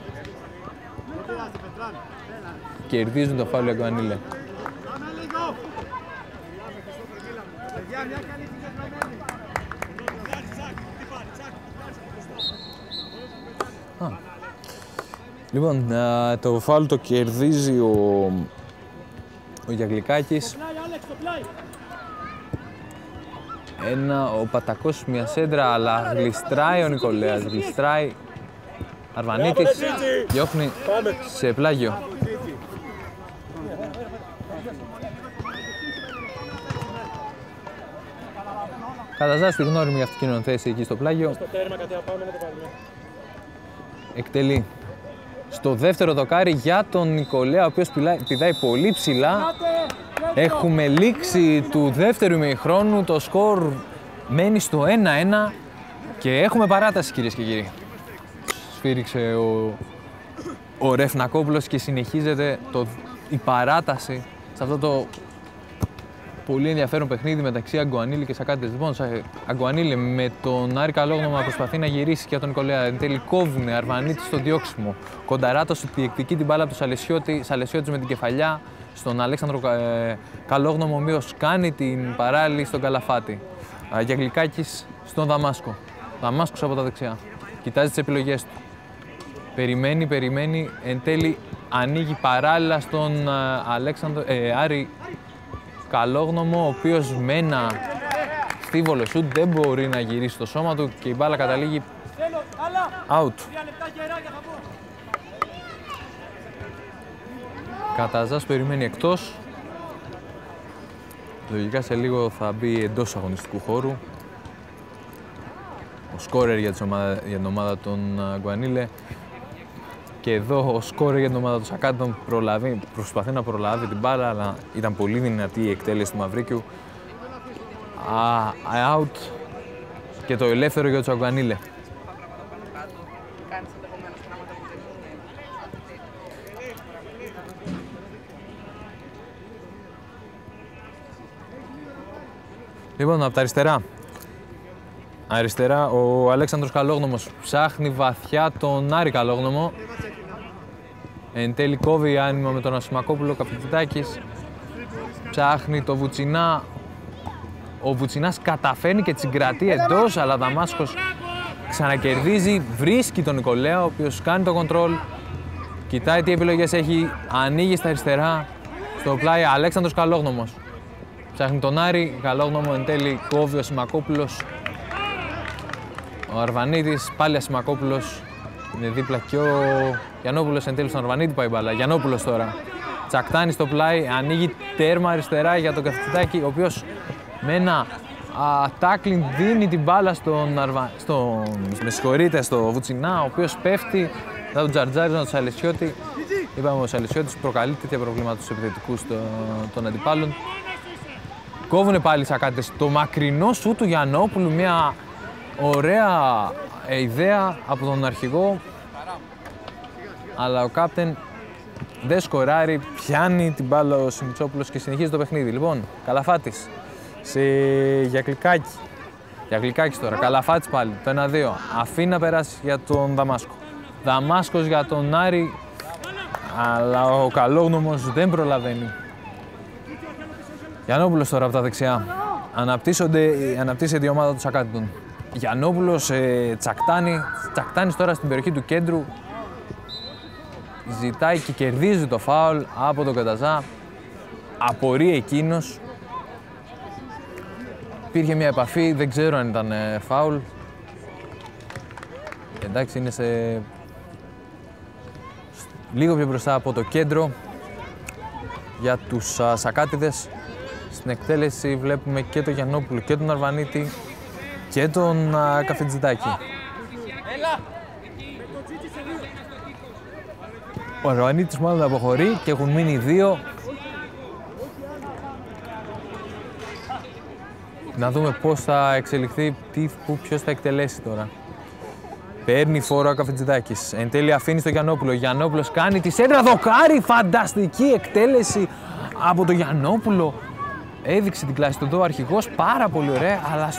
κερδίζουν το φάουλ οι Αγκουανίλε. Λοιπόν, το φάουλ το κερδίζει ο Γιαγλικάκης. Ο Πατακός μια σέντρα, αλλά γλιστράει ο Νικολέας, γλιστράει. Αρβανίτης διώχνει σε πλάγιο. Καταζάς τη γνώριμη αυτοκίνητο θέση εκεί στο πλάγιο. Εκτελεί. Στο δεύτερο δοκάρι για τον Νικολέα, ο οποίος πηδάει πολύ ψηλά. Έχουμε λήξη του δεύτερου ημιχρόνου, το σκορ μένει στο 1-1 και έχουμε παράταση, κυρίες και κύριοι. Σφύριξε ο Ρεφνακόπουλος και συνεχίζεται η παράταση σε αυτό το πολύ ενδιαφέρον παιχνίδι μεταξύ Αγκουανίλη και Σακάτης. Λοιπόν, Αγκουανίλη με τον Άρη Καλόγνωμα να προσπαθεί να γυρίσει για τον Νικολέα. Εν τέλει κόβουνε, Αρβανίτης στο διώξιμο. Κονταράτος διεκδικεί την μπάλα από τον Σαλεσιώτης με την κεφαλιά στον Αλέξανδρο Καλόγνωμο, ο οποίος κάνει την παράλληλη στον Καλαφάτη. Γιαγλικάκης στον Δαμάσκο. Δαμάσκος από τα δεξιά. Κοιτάζει τις επιλογές του. Περιμένει. Εν τέλει ανοίγει παράλληλα στον Άρη Καλόγνωμο, ο οποίος με ένα στίβολο σουτ δεν μπορεί να γυρίσει το σώμα του και η μπάλα καταλήγει out. Καταζάς περιμένει εκτός. Λογικά σε λίγο θα μπει εντός αγωνιστικού χώρου. Ο σκόρερ για την ομάδα των Γκουανίλε. Και εδώ ο σκόρερ για την ομάδα του Σακάτων προσπαθεί να προλάβει την μπάλα, αλλά ήταν πολύ δυνατή η εκτέλεση του Μαυρίκιου. Out και το ελεύθερο για τους Αγκουανίλε. Λοιπόν, από τα αριστερά ο Αλέξανδρος Καλόγνωμος ψάχνει βαθιά τον Άρη Καλόγνωμο. Εν τέλει κόβει άνοιγμα με τον Ασημακόπουλο, Καπιτιτάκης. Ψάχνει το Βουτσινά. Ο Βουτσινάς καταφέρνει και συγκρατεί εντός, αλλά Δαμάσκος ξανακερδίζει, βρίσκει τον Νικολέα, ο οποίος κάνει το κοντρόλ. Κοιτάει τι επιλογές έχει, ανοίγει στα αριστερά, στο πλάι Αλέξανδρος Καλόγνωμος. Ψάχνει τον Άρη Καλόγνωμο, εν τέλει κόβει ο Ασημακόπουλος. Ο Αρβανίτης, πάλι Ασημακόπουλος, είναι δίπλα και ο Γιαννόπουλος, εν τέλει στον Αρβανίτη πάει μπάλα. Γιαννόπουλος τώρα, Τσακτάνη στο πλάι, ανοίγει τέρμα αριστερά για τον Καφτιτάκη, ο οποίος με ένα τάκλιν δίνει την μπάλα στο Βουτσινά, ο οποίος πέφτει, θα τον τζαρτζάρει τον Σαλεσιώτη. Είπαμε ο Σαλεσιώτης προκαλεί τέτοια προβλήματα στους επιθετικούς των αντιπάλων. Κόβουνε πάλι οι Σακάτες. Το μακρινό σου του Γιαννόπουλου, μια ωραία ιδέα από τον αρχηγό, αλλά ο κάπτεν δεν σκοράρει, πιάνει την μπάλα ο Σιμιτσόπουλος και συνεχίζει το παιχνίδι. Λοιπόν, Καλαφάτης σε Γιακλικάκη. Γιακλικάκης τώρα, Καλαφάτης πάλι, το 1-2. Αφήνει να περάσει για τον Δαμάσκο. Δαμάσκος για τον Άρη, αλλά ο Καλόγνωμος δεν Γιαννόπουλος τώρα από τα δεξιά. Αναπτύσσεται η ομάδα του Σακάτιτων. Γιαννόπουλος, Τσακτάνης τώρα στην περιοχή του κέντρου. Ζητάει και κερδίζει το φάουλ από τον Καταζά. Απορεί εκείνος. Υπήρχε μια επαφή, δεν ξέρω αν ήταν φάουλ. Εντάξει, είναι λίγο πιο μπροστά από το κέντρο για τους Σακάτιδες. Στην εκτέλεση βλέπουμε και τον Γιαννόπουλο και τον Αρβανίτη και τον Καφετζητάκη. Ο Αρβανίτης μάλλον αποχωρεί και έχουν μείνει δύο. Να δούμε πώς θα εξελιχθεί, ποιος θα εκτελέσει τώρα. Παίρνει φόρο ο Καφετζητάκης. Εν τέλει αφήνει στο Γιαννόπουλο. Ο Γιαννόπουλος κάνει τη σέντρα, δοκάρι, φανταστική εκτέλεση από τον Γιαννόπουλο. Έδειξε την κλάση του εδώ ο αρχηγός, πάρα πολύ ωραία, αλλά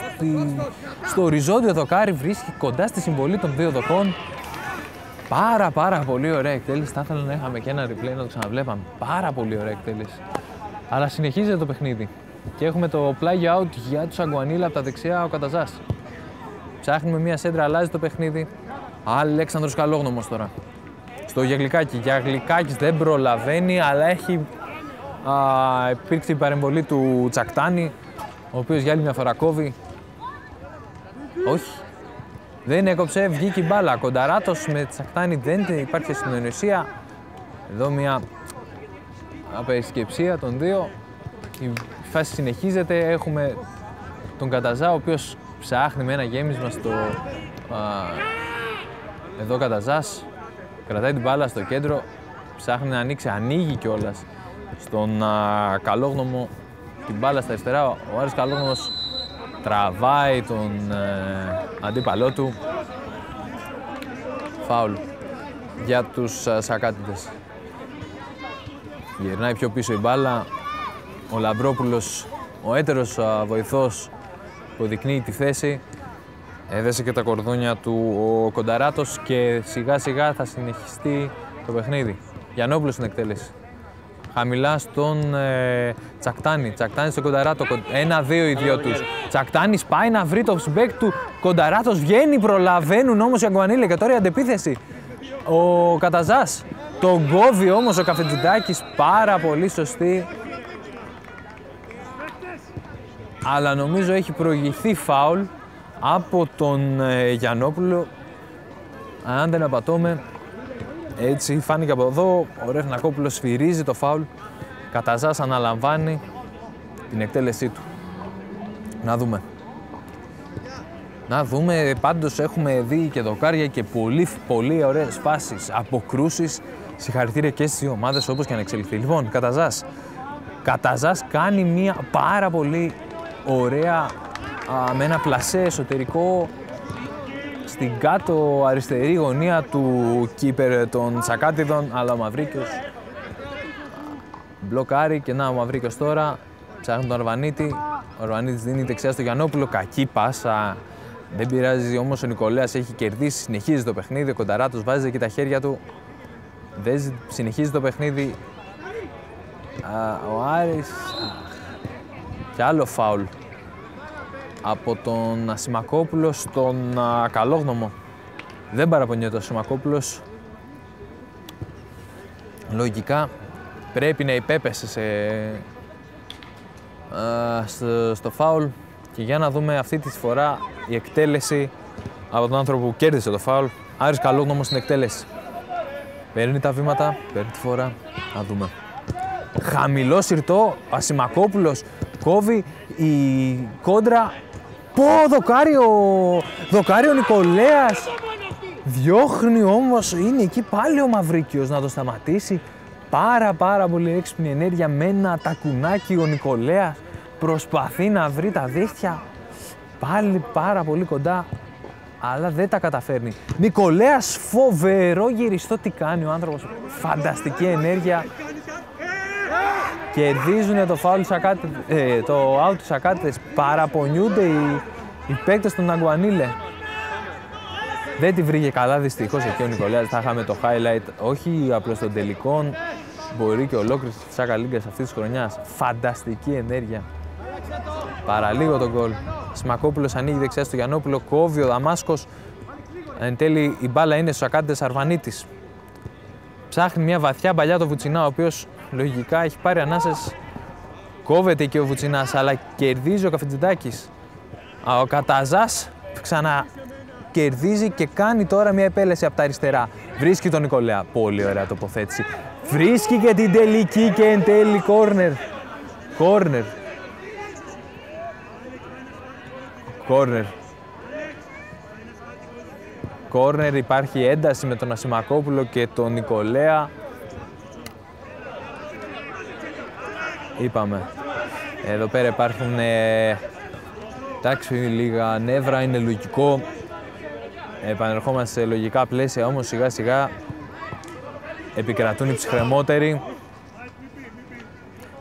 στο οριζόντιο δοκάρι βρίσκει κοντά στη συμβολή των δύο δοκών. Πάρα πολύ ωραία εκτέλεση. Θα ήθελα να είχαμε και ένα replay να το ξαναβλέπαμε. Πάρα πολύ ωραία εκτέλεση. Αλλά συνεχίζεται το παιχνίδι. Και έχουμε το play out για τους Αγκουανίλα από τα δεξιά ο Καταζάς. Ψάχνουμε μία σέντρα, αλλάζει το παιχνίδι. Αλέξανδρος Καλόγνωμος τώρα. Στο Γιακλικάκη. Γιακλικάκης δεν προλαβαίνει, αλλά υπήρξε η παρεμβολή του Τσακτάνη, ο οποίος για άλλη μια φορά κόβει. Όχι. Δεν έκοψε, βγήκε η μπάλα. Κονταράτος με Τσακτάνη, δεν υπάρχει συνεννοησία. Εδώ μια απερισκεψία των δύο. Η φάση συνεχίζεται. Έχουμε τον Καταζά, ο οποίος ψάχνει με ένα γέμισμα εδώ ο Καταζάς. Κρατάει την μπάλα στο κέντρο. Ψάχνει να ανοίξει, ανοίγει κιόλας στον Καλόγνωμο την μπάλα στα αριστερά. Ο Άρης Καλόγνωμος τραβάει τον αντίπαλό του. Φάουλ για τους Σακάτιδες. Γυρνάει πιο πίσω η μπάλα. Ο Λαμπρόπουλος, ο έτερος βοηθός που δεικνύει τη θέση, έδεσε και τα κορδόνια του ο Κονταράτος και σιγά σιγά θα συνεχιστεί το παιχνίδι. Γιαννόπουλος στην εκτέλεση. Χαμηλά στον Τσακτάνη. Τσακτάνη στον Κονταράτο. 1-2 οι δυο τους. Τσακτάνης πάει να βρει το σμπέκ του. Κονταράτος βγαίνει, προλαβαίνουν όμως οι Αγκουανίλε και τώρα η αντεπίθεση. Ο Καταζάς. Τον κόβει όμως ο Καφετζηδάκης. Πάρα πολύ σωστή. Αλλά νομίζω έχει προηγηθεί φάουλ από τον Γιαννόπουλο. Αν δεν απατώμε. Έτσι φάνηκε από εδώ, ο Ρεχνακόπουλος σφυρίζει το φάουλ, Καταζάς αναλαμβάνει την εκτέλεσή του. Να δούμε, πάντως έχουμε δει και δοκάρια και πολύ ωραίες φάσεις, αποκρούσεις, συγχαρητήρια και στις δύο ομάδες όπως και να εξελιχθεί. Λοιπόν, Καταζάς κάνει μια πάρα πολύ ωραία, με ένα πλασέ εσωτερικό, στην κάτω αριστερή γωνία του κύπερ των Σακάτιδων, αλλά ο Μαυρίκιος μπλοκάρει και να ο Μαυρίκιος τώρα ψάχνει τον Αρβανίτη. Ο Αρβανίτης δίνει δεξιά στο Γιαννόπουλο, κακή πάσα, δεν πειράζει όμως ο Νικολέας έχει κερδίσει, συνεχίζει το παιχνίδι, ο Κονταράτος βάζει εκεί τα χέρια του, δεν συνεχίζει το παιχνίδι. Ο Άρης και άλλο φάουλ από τον Ασημακόπουλο στον Καλόγνωμο. Δεν παραπονιέται ο Ασημακόπουλος. Λογικά πρέπει να υπέπεσε στο φάουλ και για να δούμε αυτή τη φορά η εκτέλεση από τον άνθρωπο που κέρδισε το φάουλ. Άρης Καλόγνωμος στην εκτέλεση. Παίρνει τα βήματα, παίρνει τη φορά. Να δούμε. Χαμηλό συρτό, ο Ασημακόπουλος κόβει η κόντρα. Πω, δοκάρι ο Νικολέας. Διώχνει όμως, είναι εκεί πάλι ο Μαυρίκιος να το σταματήσει. Πάρα πολύ έξυπνη ενέργεια με ένα τακουνάκι ο Νικολέας. Προσπαθεί να βρει τα δίχτυα. Πάλι πάρα πολύ κοντά, αλλά δεν τα καταφέρνει. Νικολέας, φοβερό γυριστό, τι κάνει ο άνθρωπος. Φανταστική ενέργεια. Κερδίζουν το φάουλ το out του Σακάτιδες. Παραπονιούνται οι παίκτες των Αγκουανίλε. Δεν τη βρήκε καλά δυστυχώς εκεί ο Νικολέας. Θα είχαμε το highlight, όχι απλώς των τελικών, μπορεί και ολόκληρης της Σάκα Λίγκας αυτής της χρονιάς. Φανταστική ενέργεια. Παραλίγο τον γκολ. Σιμακόπουλος ανοίγει δεξιά στο Γιαννόπουλο, κόβει ο Δαμάσκος. Εν τέλει η μπάλα είναι στους Σακάτιδες, Αρβανίτης. Ψάχνει μια βαθιά παλιά το Βουτσινά, ο οποίος λογικά έχει πάρει ανάσες. Κόβεται και ο Βουτσινάς, αλλά κερδίζει ο Καφετζηδάκης. Ο Καταζάς ξανακερδίζει και κάνει τώρα μια επέλεση από τα αριστερά. Βρίσκει τον Νικολέα. Πολύ ωραία τοποθέτηση. Βρίσκει και την τελική και εν τέλει κόρνερ. Κόρνερ, υπάρχει ένταση με τον Ασημακόπουλο και τον Νικολέα. Είπαμε, εδώ πέρα υπάρχουν εντάξει, λίγα νεύρα, είναι λογικό. Επανερχόμαστε σε λογικά πλαίσια, όμως σιγά σιγά επικρατούν οι ψυχρεμότεροι.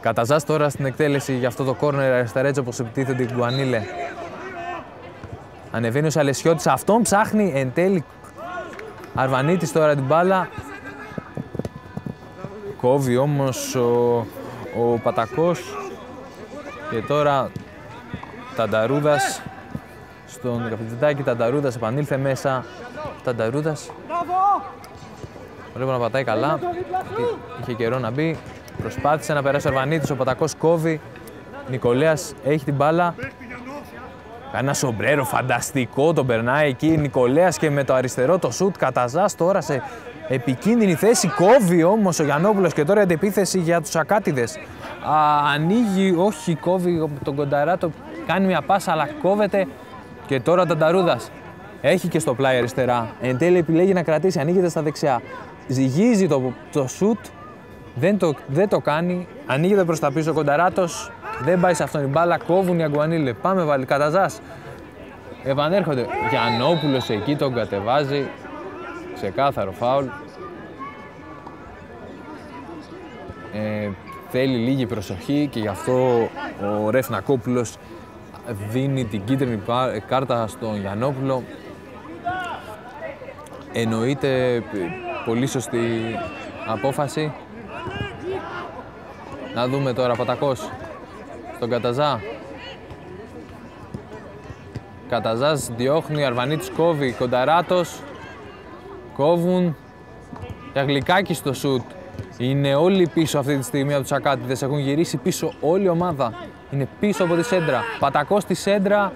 Καταζάς τώρα στην εκτέλεση για αυτό το κόρνερ αριστερά, έτσι όπως επιτίθεται η Γκουανίλε. Ανεβαίνει ο Σαλεσιώτης, αυτόν ψάχνει εν τέλει. Αρβανίτης τώρα την μπάλα. Κόβει όμως ο Πατακός. Και τώρα Τανταρούδας στον Καφετζηδάκη. Τανταρούδας επανήλθε μέσα. Τανταρούδας. Πρέπει να πατάει καλά. Είχε καιρό να μπει. Προσπάθησε να περάσει ο Αρβανίτης. Ο Πατακός κόβει. Νικολέας έχει την μπάλα. Κάνει ένα σομπρέρο φανταστικό, τον περνάει εκεί Νικολέας και με το αριστερό το σουτ. Καταζάς τώρα σε επικίνδυνη θέση, κόβει όμως ο Γιαννόπουλος και τώρα η αντεπίθεση για τους Σακάτιδες. Ανοίγει, όχι, κόβει τον Κονταράτο, κάνει μια πάσα αλλά κόβεται και τώρα ο Τανταρούδας. Έχει και στο πλάι αριστερά, εν τέλει επιλέγει να κρατήσει, ανοίγεται στα δεξιά. Ζυγίζει το σουτ, δεν το κάνει, ανοίγεται προς τα πίσω ο Κονταράτος. Δεν πάει σε αυτόν την μπάλα, κόβουν οι Αγκουανίλε. Πάμε βάλει, Καταζάς. Επανέρχονται. Γιαννόπουλος εκεί τον κατεβάζει. Ξεκάθαρο φάουλ. θέλει λίγη προσοχή και γι' αυτό ο Ρεφνακόπουλος δίνει την κίτρινη κάρτα στον Γιαννόπουλο. Εννοείται πολύ σωστή απόφαση. Να δούμε τώρα Πατακός στον Καταζά. Καταζάς διώχνει, Αρβανίτης κόβει, Κονταράτος κόβουν. Γιαγλικάκης στο σουτ. Είναι όλοι πίσω αυτή τη στιγμή από τους Ακάτιδες, έχουν γυρίσει πίσω όλη η ομάδα. Είναι πίσω από τη σέντρα. Πατακός στη σέντρα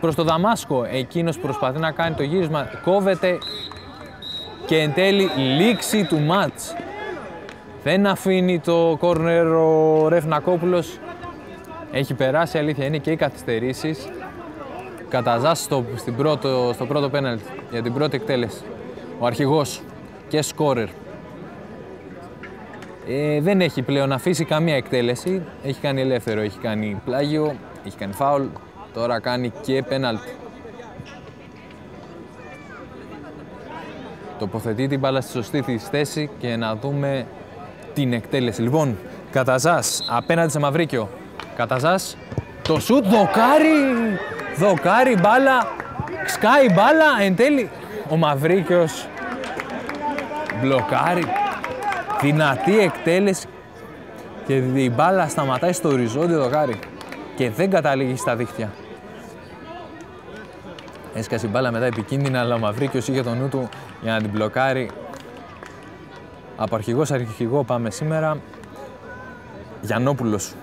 προς το Δαμάσκο. Εκείνος προσπαθεί να κάνει το γύρισμα, κόβεται και εν τέλει λήξη του μάτς. Δεν αφήνει το κόρνερ ο Ρεφνακόπουλος. Έχει περάσει, αλήθεια είναι, και οι καθυστερήσεις. Καταζάς στο πρώτο πέναλτι για την πρώτη εκτέλεση. Ο αρχηγός και σκόρερ. Δεν έχει πλέον αφήσει καμία εκτέλεση. Έχει κάνει ελεύθερο, έχει κάνει πλάγιο, έχει κάνει φάουλ. Τώρα κάνει και πέναλτι. Τοποθετεί την μπάλα στη σωστή της θέση και να δούμε την εκτέλεση. Λοιπόν, Καταζάς απέναντι σε Μαυρίκιο. Καταζάς, το σουτ, δοκάρι μπάλα, σκάει μπάλα, εν τέλει ο Μαυρίκιος μπλοκάρει. Δυνατή εκτέλεση και η μπάλα σταματάει στο οριζόντιο δοκάρι και δεν καταλήγει στα δίχτυα. Έσκασε η μπάλα μετά επικίνδυνα, αλλά ο Μαυρίκιος είχε το νου του για να την μπλοκάρει. Από αρχηγό σε αρχηγό πάμε σήμερα. Γιαννόπουλος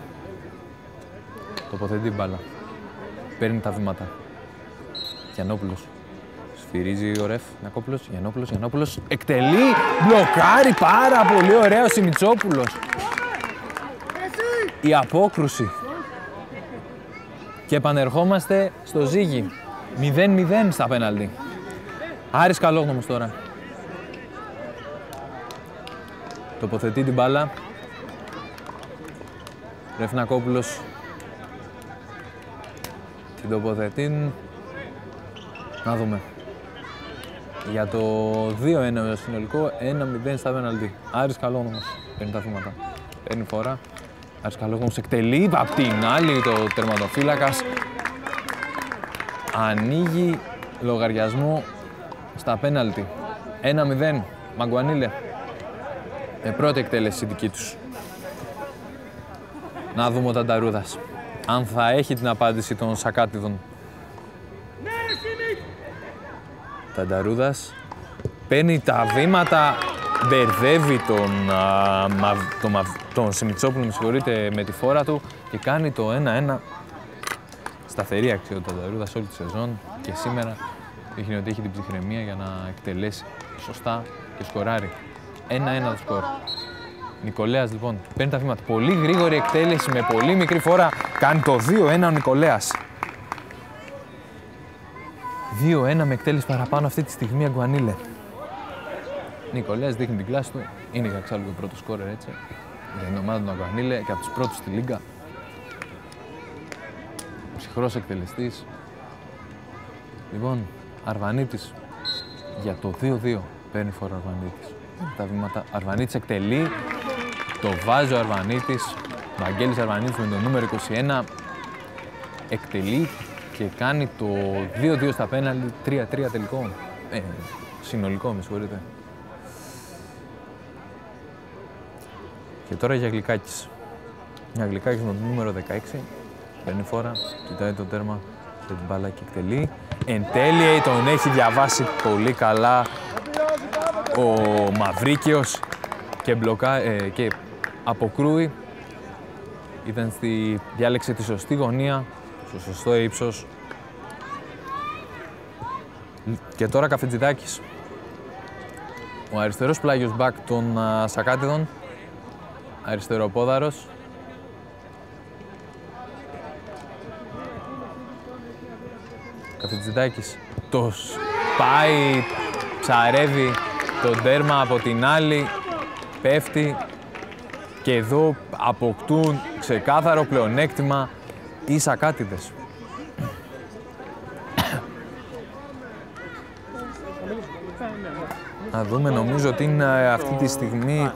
τοποθετεί την μπάλα, παίρνει τα βήματα. Γιαννόπουλος σφυρίζει ο Ρεφ, Γιαννόπουλος εκτελεί, μπλοκάρει πάρα πολύ ωραίο ο Σιμιτσόπουλος. Η απόκρουση. Και επανερχόμαστε στο ζύγι. 0-0 στα πέναλτι. Άρης Καλόγνωμος τώρα. Τοποθετεί την μπάλα. Ρεφνακόπουλος την τοποθετεί. Να δούμε. Για το 2-1 συνολικό, 1-0 στα πέναλτι. Άρης Καλόγνωμος παίρνει τα βήματα. Παίρνει φορά. Άρης Καλόγνωμος εκτελεί. Απ' την άλλη το τερματοφύλακας ανοίγει λογαριασμό στα πέναλτι. 1-0. Μαγκουανίλε. Πρώτη εκτέλεση δική τους. Να δούμε ο Τανταρούδας αν θα έχει την απάντηση των Σακάτιδων. Τανταρούδας παίρνει τα βήματα, μπερδεύει τον Σιμιτσόπουλο, με συγχωρείτε, με τη φόρα του και κάνει το 1-1. Σταθερή αξία ο Τανταρούδας όλη τη σεζόν και σήμερα δείχνει ότι έχει την ψυχραιμία για να εκτελέσει σωστά και σκοράρει. 1-1 το σκορ. Νικολέας λοιπόν παίρνει τα βήματα. Πολύ γρήγορη εκτέλεση με πολύ μικρή φόρα. Κάνει το 2-1 ο Νικολέας. 2-1 με εκτέλεση παραπάνω αυτή τη στιγμή Αγκουανίλε. Νικολέας δείχνει την κλάση του. Είναι για εξάλλου το πρώτο σκόρερ έτσι. Για την ομάδα του Αγκουανίλε και από τους πρώτους στη Λίγκα. Ψυχρός εκτελεστής. Λοιπόν, Αρβανίτης για το 2-2 παίρνει φορά Αρβανίτης. Τα βήματα. Αρβανίτης εκτελεί. Το βάζει ο Αρβανίτης. Βαγγέλης Αρβανίτης με το νούμερο 21. Εκτελεί και κάνει το 2-2 στα πέναλτι. 3-3 τελικό. Συνολικό, με συγχωρείτε. Και τώρα για Γλυκάκης. Για Γλυκάκης με το νούμερο 16. Παίρνει φόρα, κοιτάει το τέρμα και την μπάλα και εκτελεί. Εν τέλει τον έχει διαβάσει πολύ καλά ο Μαυρίκιος και αποκρούει. Διάλεξε τη σωστή γωνία, στο σωστό ύψος. Και τώρα Καφετζηδάκης. Ο αριστερός πλάγιος μπακ των Σακάτιδων. Αριστεροπόδαρος. Καφετζηδάκης το πάει, ψαρεύει τον τέρμα από την άλλη, πέφτει και εδώ αποκτούν ξεκάθαρο πλεονέκτημα οι Σακάτιδες. Να δούμε, νομίζω ότι είναι αυτή τη στιγμή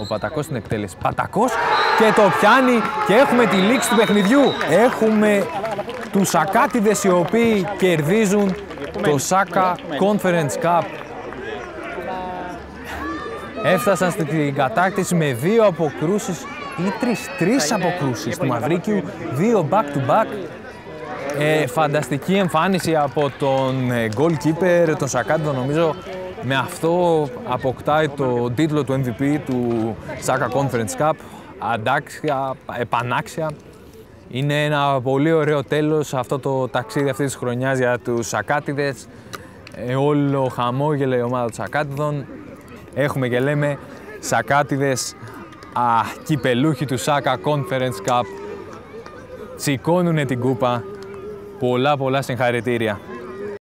ο Πατακός στην εκτέλεση. Πατακός και το πιάνει και έχουμε τη λήξη του παιχνιδιού. Έχουμε τους Σακάτιδες οι οποίοι κερδίζουν το Σάκα Conference Cup. Έφτασαν στην κατάκτηση με 2 αποκρούσεις ή 3 αποκρούσεις του Μαυρίκιου, 2 back-to-back. Φανταστική εμφάνιση από τον goalkeeper, τον Σακάτιδο, νομίζω με αυτό αποκτάει το τίτλο του MVP του Saka Conference Cup. Αντάξια, επανάξια. Είναι ένα πολύ ωραίο τέλος αυτό το ταξίδι αυτής της χρονιάς για τους Σακάτιδες. Όλο χαμόγελε η ομάδα των Σακάτιδων. Έχουμε και λέμε Σακάτιδες κυπελούχοι του Saka Conference Cup. Σηκώνουνε την κούπα. Πολλά συγχαρητήρια.